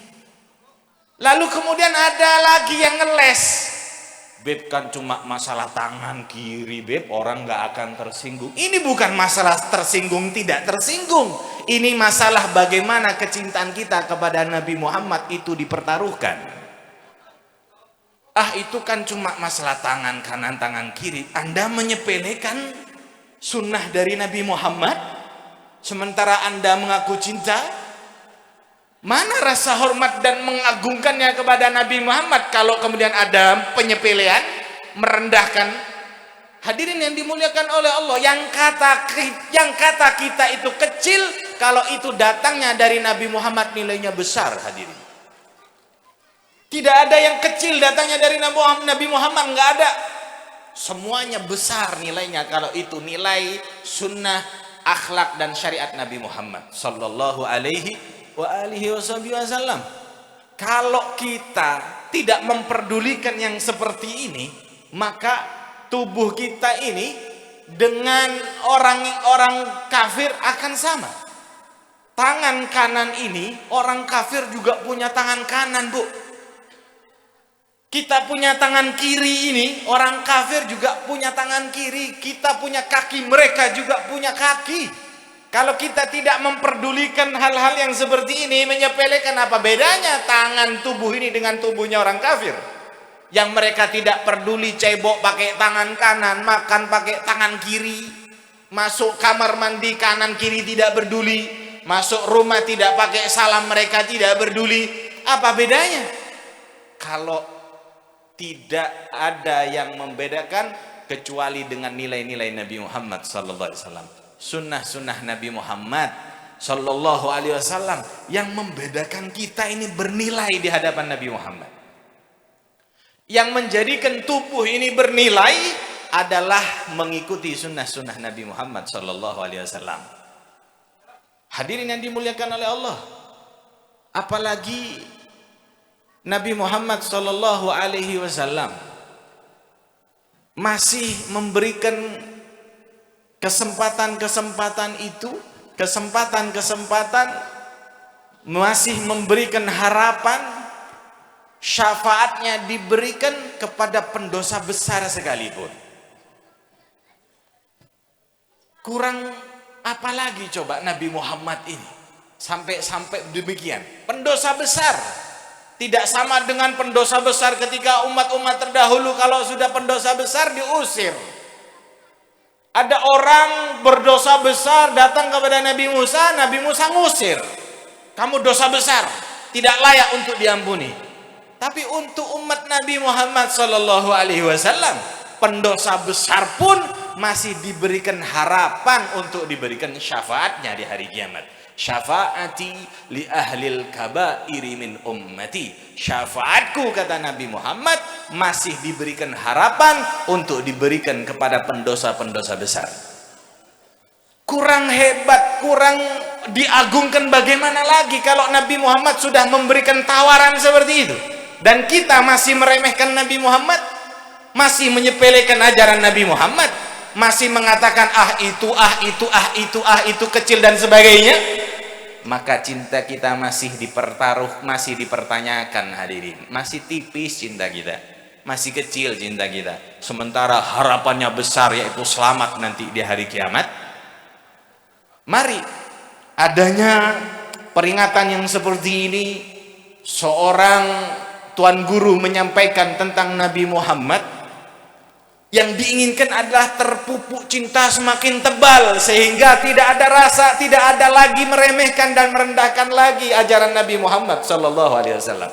Lalu kemudian ada lagi yang ngeles, Beb, kan cuma masalah tangan kiri, Beb, orang nggak akan tersinggung. Ini bukan masalah tersinggung tidak tersinggung, ini masalah bagaimana kecintaan kita kepada Nabi Muhammad itu dipertaruhkan. Itu kan cuma masalah tangan kanan, tangan kiri. Anda menyepelekan sunnah dari Nabi Muhammad, sementara Anda mengaku cinta. Mana rasa hormat dan mengagungkannya kepada Nabi Muhammad kalau kemudian ada penyepelean, merendahkan? Hadirin yang dimuliakan oleh Allah, yang kata kita itu kecil, kalau itu datangnya dari Nabi Muhammad nilainya besar, hadirin. Tidak ada yang kecil datangnya dari Nabi Muhammad, nggak ada. Semuanya besar nilainya kalau itu nilai sunnah, akhlak dan syariat Nabi Muhammad sallallahu alaihi wa alihi wasallam. Kalau kita tidak memperdulikan yang seperti ini, maka tubuh kita ini dengan orang-orang kafir akan sama. Tangan kanan ini, orang kafir juga punya tangan kanan, Bu. Kita punya tangan kiri ini, orang kafir juga punya tangan kiri. Kita punya kaki, mereka juga punya kaki. Kalau kita tidak memperdulikan hal-hal yang seperti ini, menyepelekan, apa bedanya tangan tubuh ini dengan tubuhnya orang kafir? Yang mereka tidak peduli, cebok pakai tangan kanan, makan pakai tangan kiri, masuk kamar mandi kanan kiri tidak peduli, masuk rumah tidak pakai salam, mereka tidak peduli. Apa bedanya? Kalau tidak ada yang membedakan kecuali dengan nilai-nilai Nabi Muhammad sallallahu alaihi wasallam. Sunnah-sunnah Nabi Muhammad sallallahu alaihi wasallam yang membedakan kita ini bernilai di hadapan Nabi Muhammad. Yang menjadikan tubuh ini bernilai adalah mengikuti sunnah-sunnah Nabi Muhammad sallallahu alaihi wasallam. Hadirin yang dimuliakan oleh Allah, apalagi Nabi Muhammad sallallahu alaihi wasallam masih memberikan kesempatan-kesempatan itu, kesempatan-kesempatan, masih memberikan harapan, syafaatnya diberikan kepada pendosa besar sekalipun. Kurang apa lagi coba Nabi Muhammad ini sampai demikian? Pendosa besar tidak sama dengan pendosa besar ketika umat-umat terdahulu. Kalau sudah pendosa besar diusir. Ada orang berdosa besar datang kepada Nabi Musa ngusir. kamu dosa besar, tidak layak untuk diampuni. Tapi untuk umat Nabi Muhammad sallallahu alaihi wasallam, pendosa besar pun masih diberikan harapan untuk diberikan syafaatnya di hari kiamat. Syafaati li ahlil kabairi min ummati. Syafaatku, kata Nabi Muhammad, masih diberikan harapan untuk diberikan kepada pendosa-pendosa besar. Kurang hebat, kurang diagungkan bagaimana lagi kalau Nabi Muhammad sudah memberikan tawaran seperti itu, dan kita masih meremehkan Nabi Muhammad, masih menyepelekan ajaran Nabi Muhammad, masih mengatakan itu kecil dan sebagainya. Maka cinta kita masih masih dipertanyakan, hadirin. Masih tipis cinta kita, masih kecil cinta kita. Sementara harapannya besar, yaitu selamat nanti di hari kiamat. Mari, adanya peringatan yang seperti ini, seorang tuan guru menyampaikan tentang Nabi Muhammad, yang diinginkan adalah terpupuk cinta semakin tebal, sehingga tidak ada rasa, tidak ada lagi meremehkan dan merendahkan lagi ajaran Nabi Muhammad sallallahu alaihi wasallam.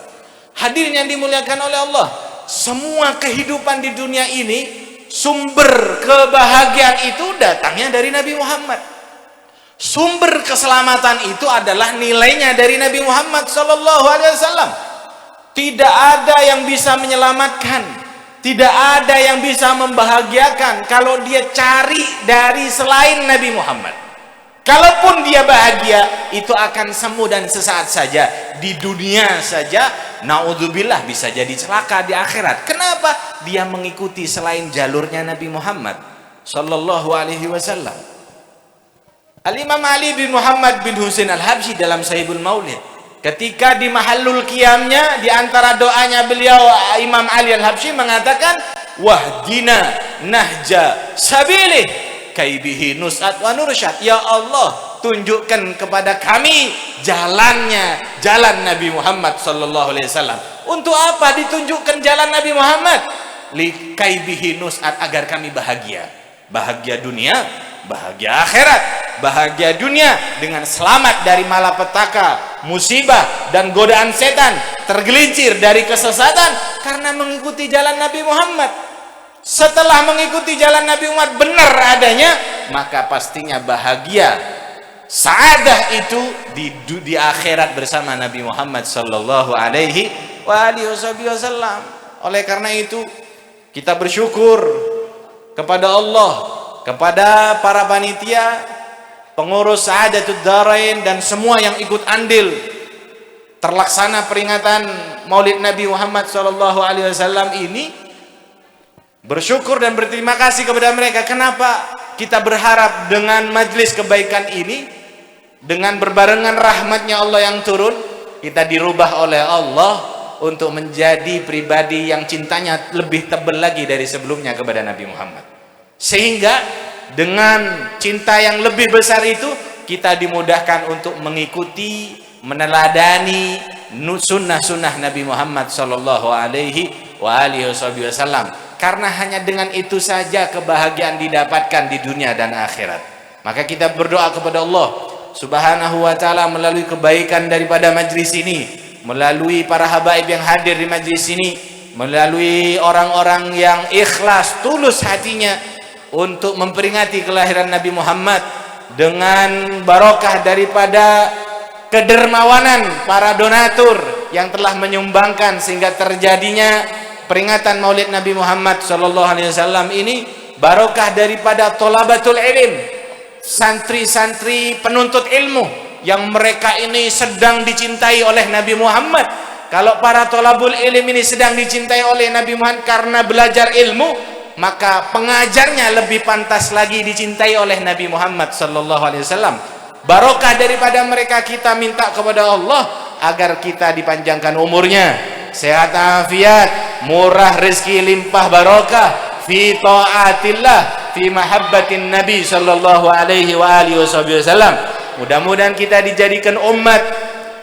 Hadirin yang dimuliakan oleh Allah, semua kehidupan di dunia ini, sumber kebahagiaan itu datangnya dari Nabi Muhammad. Sumber keselamatan itu adalah nilainya dari Nabi Muhammad sallallahu alaihi wasallam. Tidak ada yang bisa menyelamatkan, tidak ada yang bisa membahagiakan kalau dia cari dari selain Nabi Muhammad. Kalaupun dia bahagia, itu akan semu dan sesaat saja. Di dunia saja, naudzubillah, bisa jadi celaka di akhirat. Kenapa? Dia mengikuti selain jalurnya Nabi Muhammad sallallahu alaihi wasallam. Al-Imam Ali bin Muhammad bin Husain Al-Habsyi dalam Sahihul Maulid, ketika di mahallul qiyamnya, di antara doanya beliau, Imam Ali Al-Habsyi mengatakan, wahdina nahja sabilih kaibihi nus'at wa nursyad. Ya Allah, tunjukkan kepada kami jalannya, jalan Nabi Muhammad sallallahu alaihi wasallam. Untuk apa ditunjukkan jalan Nabi Muhammad? Li kaibihi nus'at, agar kami bahagia. Bahagia dunia, bahagia akhirat. Bahagia dunia dengan selamat dari malapetaka, musibah dan godaan setan, tergelincir dari kesesatan karena mengikuti jalan Nabi Muhammad. Setelah mengikuti jalan Nabi Muhammad benar adanya, maka pastinya bahagia, saadah itu di akhirat bersama Nabi Muhammad sallallahu alaihi wasallam. Oleh karena itu, kita bersyukur kepada Allah, kepada para panitia, pengurus Sa'adatud Dharain, dan semua yang ikut andil terlaksana peringatan Maulid Nabi Muhammad SAW ini. Bersyukur dan berterima kasih kepada mereka. Kenapa? Kita berharap dengan majlis kebaikan ini, dengan berbarengan rahmatnya Allah yang turun, kita dirubah oleh Allah untuk menjadi pribadi yang cintanya lebih tebal lagi dari sebelumnya kepada Nabi Muhammad. Sehingga dengan cinta yang lebih besar itu, kita dimudahkan untuk mengikuti, meneladani sunnah-sunnah Nabi Muhammad sallallahu alaihi wasallam. Karena hanya dengan itu saja kebahagiaan didapatkan di dunia dan akhirat. Maka kita berdoa kepada Allah Subhanahu wa ta'ala melalui kebaikan daripada majlis ini, melalui para habaib yang hadir di majlis ini, melalui orang-orang yang ikhlas, tulus hatinya untuk memperingati kelahiran Nabi Muhammad, dengan barokah daripada kedermawanan para donatur yang telah menyumbangkan sehingga terjadinya peringatan Maulid Nabi Muhammad sallallahu alaihi wasallam ini, barokah daripada thalabatul ilm, santri-santri penuntut ilmu yang mereka ini sedang dicintai oleh Nabi Muhammad. Kalau para thalabul ilm ini sedang dicintai oleh Nabi Muhammad karena belajar ilmu, maka pengajarnya lebih pantas lagi dicintai oleh Nabi Muhammad sallallahu alaihi wasallam. Barokah daripada mereka kita minta kepada Allah agar kita dipanjangkan umurnya, sehat afiat, murah rezeki, limpah barokah fi taatillah, fi mahabbatin Nabi sallallahu alaihi wasallam. Mudah-mudahan kita dijadikan umat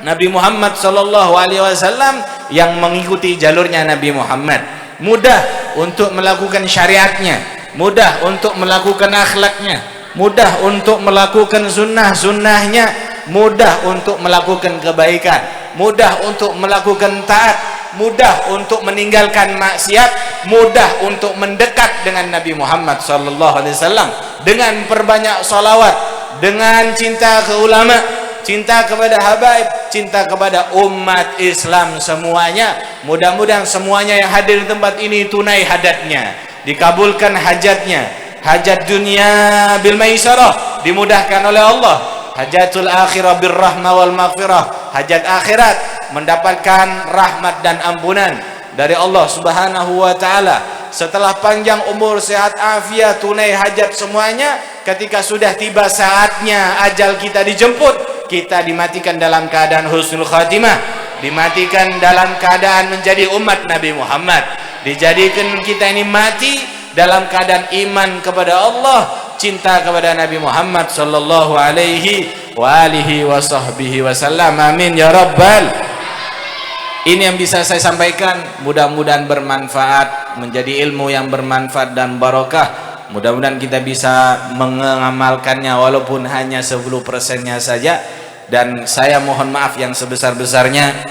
Nabi Muhammad sallallahu alaihi wasallam yang mengikuti jalurnya Nabi Muhammad. Mudah untuk melakukan syariatnya, mudah untuk melakukan akhlaknya, mudah untuk melakukan sunnah-sunnahnya, mudah untuk melakukan kebaikan, mudah untuk melakukan taat, mudah untuk meninggalkan maksiat, mudah untuk mendekat dengan Nabi Muhammad sallallahu alaihi wasallam dengan perbanyak salawat, dengan cinta ke ulama, cinta kepada habaib, cinta kepada umat Islam semuanya. Mudah-mudahan semuanya yang hadir di tempat ini tunai hadatnya, dikabulkan hajatnya, hajat dunia bil maisarah dimudahkan oleh Allah, hajatul akhirah bir rahmah wal maghfirah, hajat akhirat mendapatkan rahmat dan ampunan dari Allah Subhanahu wa taala. Setelah panjang umur, sehat afiat, tunai hajat semuanya, ketika sudah tiba saatnya ajal kita dijemput, kita dimatikan dalam keadaan husnul khatimah, dimatikan dalam keadaan menjadi umat Nabi Muhammad, dijadikan kita ini mati dalam keadaan iman kepada Allah, cinta kepada Nabi Muhammad sallallahu alaihi wa alihi wa sahbihi wasallam. Amin ya rabbal. Ini yang bisa saya sampaikan, mudah-mudahan bermanfaat, menjadi ilmu yang bermanfaat dan barokah. Mudah-mudahan kita bisa mengamalkannya walaupun hanya 10%-nya saja. Dan saya mohon maaf yang sebesar-besarnya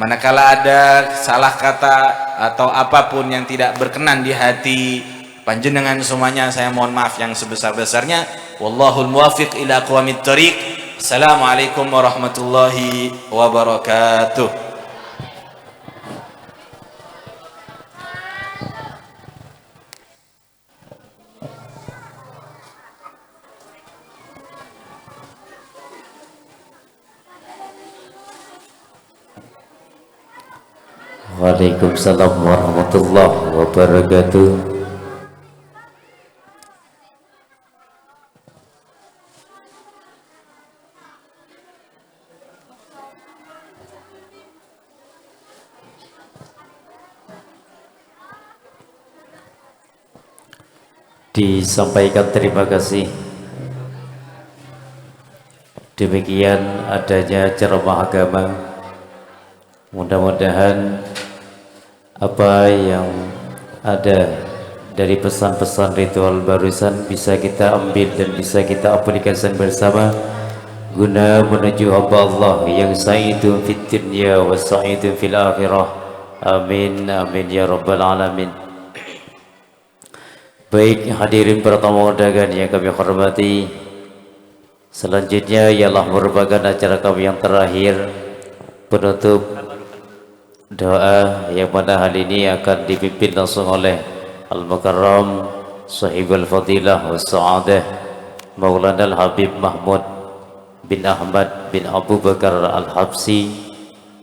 manakala ada salah kata atau apapun yang tidak berkenan di hati panjenengan semuanya, saya mohon maaf yang sebesar-besarnya. Wallahul muwaffiq ila aqwamit thoriq. Assalamualaikum warahmatullahi wabarakatuh. Waalaikumsalam warahmatullahi wabarakatuh. Disampaikan terima kasih. Demikian adanya ceramah agama. Mudah-mudahan apa yang ada dari pesan-pesan ritual barusan bisa kita ambil dan bisa kita aplikasikan bersama guna menuju hamba Allah yang sa'idun fid dunya wa sa'idun fil akhirah. Amin amin ya rabbal alamin. Baik hadirin para tamu undangan yang kami hormati, selanjutnya ialah merupakan acara kami yang terakhir, penutup doa yang mana hal ini akan dipimpin langsung oleh Al-Mukarram Sahibul Fadilah wa Sa'adah Maulana Al-Habib Mahmud bin Ahmad bin Abu Bakar Al-Habsi.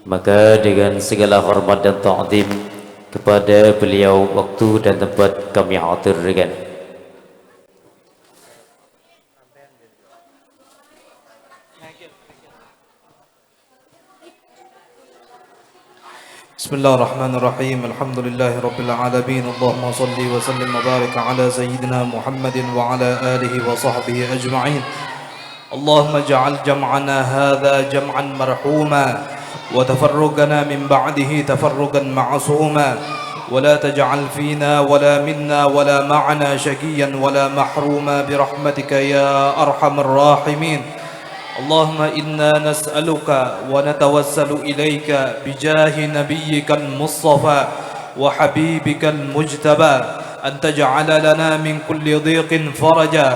Maka dengan segala hormat dan ta'zim kepada beliau, waktu dan tempat kami haturkan. بسم الله الرحمن الرحيم الحمد لله رب العالمين اللهم صل وسلم وبارك على سيدنا محمد وعلى آله وصحبه أجمعين اللهم اجعل جمعنا هذا جمعا مرحوما وتفرقنا من بعده تفرقا معصوما ولا تجعل فينا ولا منا ولا معنا شقيا ولا محروما برحمتك يا أرحم الراحمين اللهم إنا نسألك ونتوسل إليك بجاه نبيك المصطفى وحبيبك المجتبى أن تجعل لنا من كل ضيق فرجا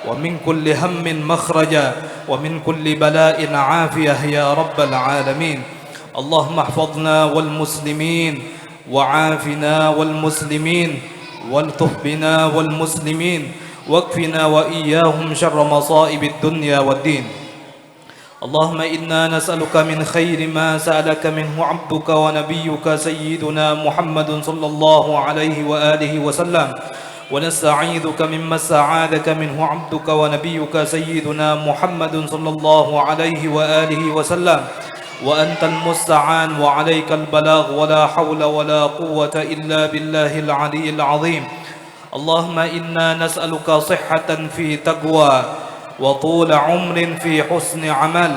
ومن كل هم مخرجا ومن كل بلاء عافية يا رب العالمين اللهم احفظنا والمسلمين وعافنا والمسلمين والطف بنا والمسلمين واكفنا وإياهم شر مصائب الدنيا والدين اللهم إنا نسألك من خير ما سألك منه عبدك ونبيك سيدنا محمد صلى الله عليه وآله وسلم ونستعيذك مما استعاذك منه عبدك ونبيك سيدنا محمد صلى الله عليه وآله وسلم وأنت المستعان وعليك البلاغ ولا حول ولا قوة إلا بالله العلي العظيم اللهم إنا نسألك صحة في تقوى وطول عمر في حسن عمل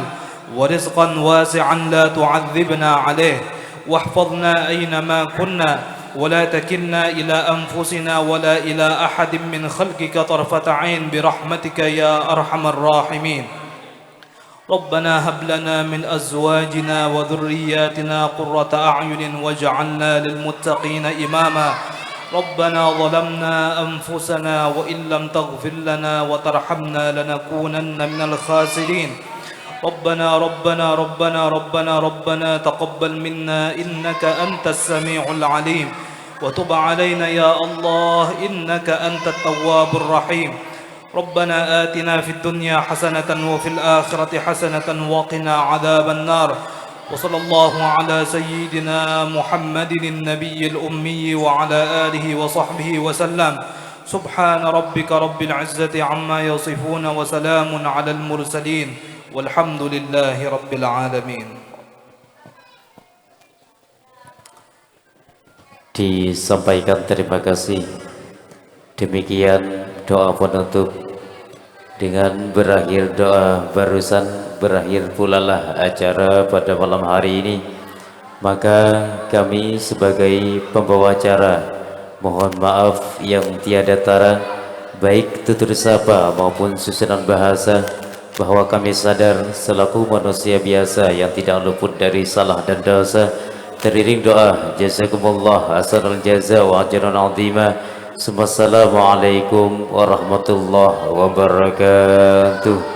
ورزقا واسعا لا تعذبنا عليه واحفظنا أينما كنا ولا تكلنا إلى أنفسنا ولا إلى أحد من خلقك طرفة عين برحمتك يا أرحم الراحمين ربنا هب لنا من أزواجنا وذرياتنا قرة أعين واجعلنا للمتقين إماما ربنا ظلمنا أنفسنا وإن لم تغفر لنا وترحمنا لنكونن من الخاسرين ربنا ربنا ربنا ربنا ربنا تقبل منا إنك أنت السميع العليم وتب علينا يا الله إنك أنت التواب الرحيم ربنا آتنا في الدنيا حسنة وفي الآخرة حسنة وقنا عذاب النار وصلى الله على سيدنا محمد النبي الأمي وعلى آله وصحبه وسلم سبحان ربك رب العزة عما يصفون وسلام على المرسلين والحمد لله رب العالمين. Disampaikan terima kasih. Demikian doa penutup. Dengan berakhir doa barusan berakhir pula lah acara pada malam hari ini. Maka kami sebagai pembawa acara mohon maaf yang tiada tara, baik tutur sapa maupun susunan bahasa, bahwa kami sadar selaku manusia biasa yang tidak luput dari salah dan dosa. Teriring doa jazakumullah ahsanal jaza wa ajran azima. Assalamualaikum warahmatullahi wabarakatuh.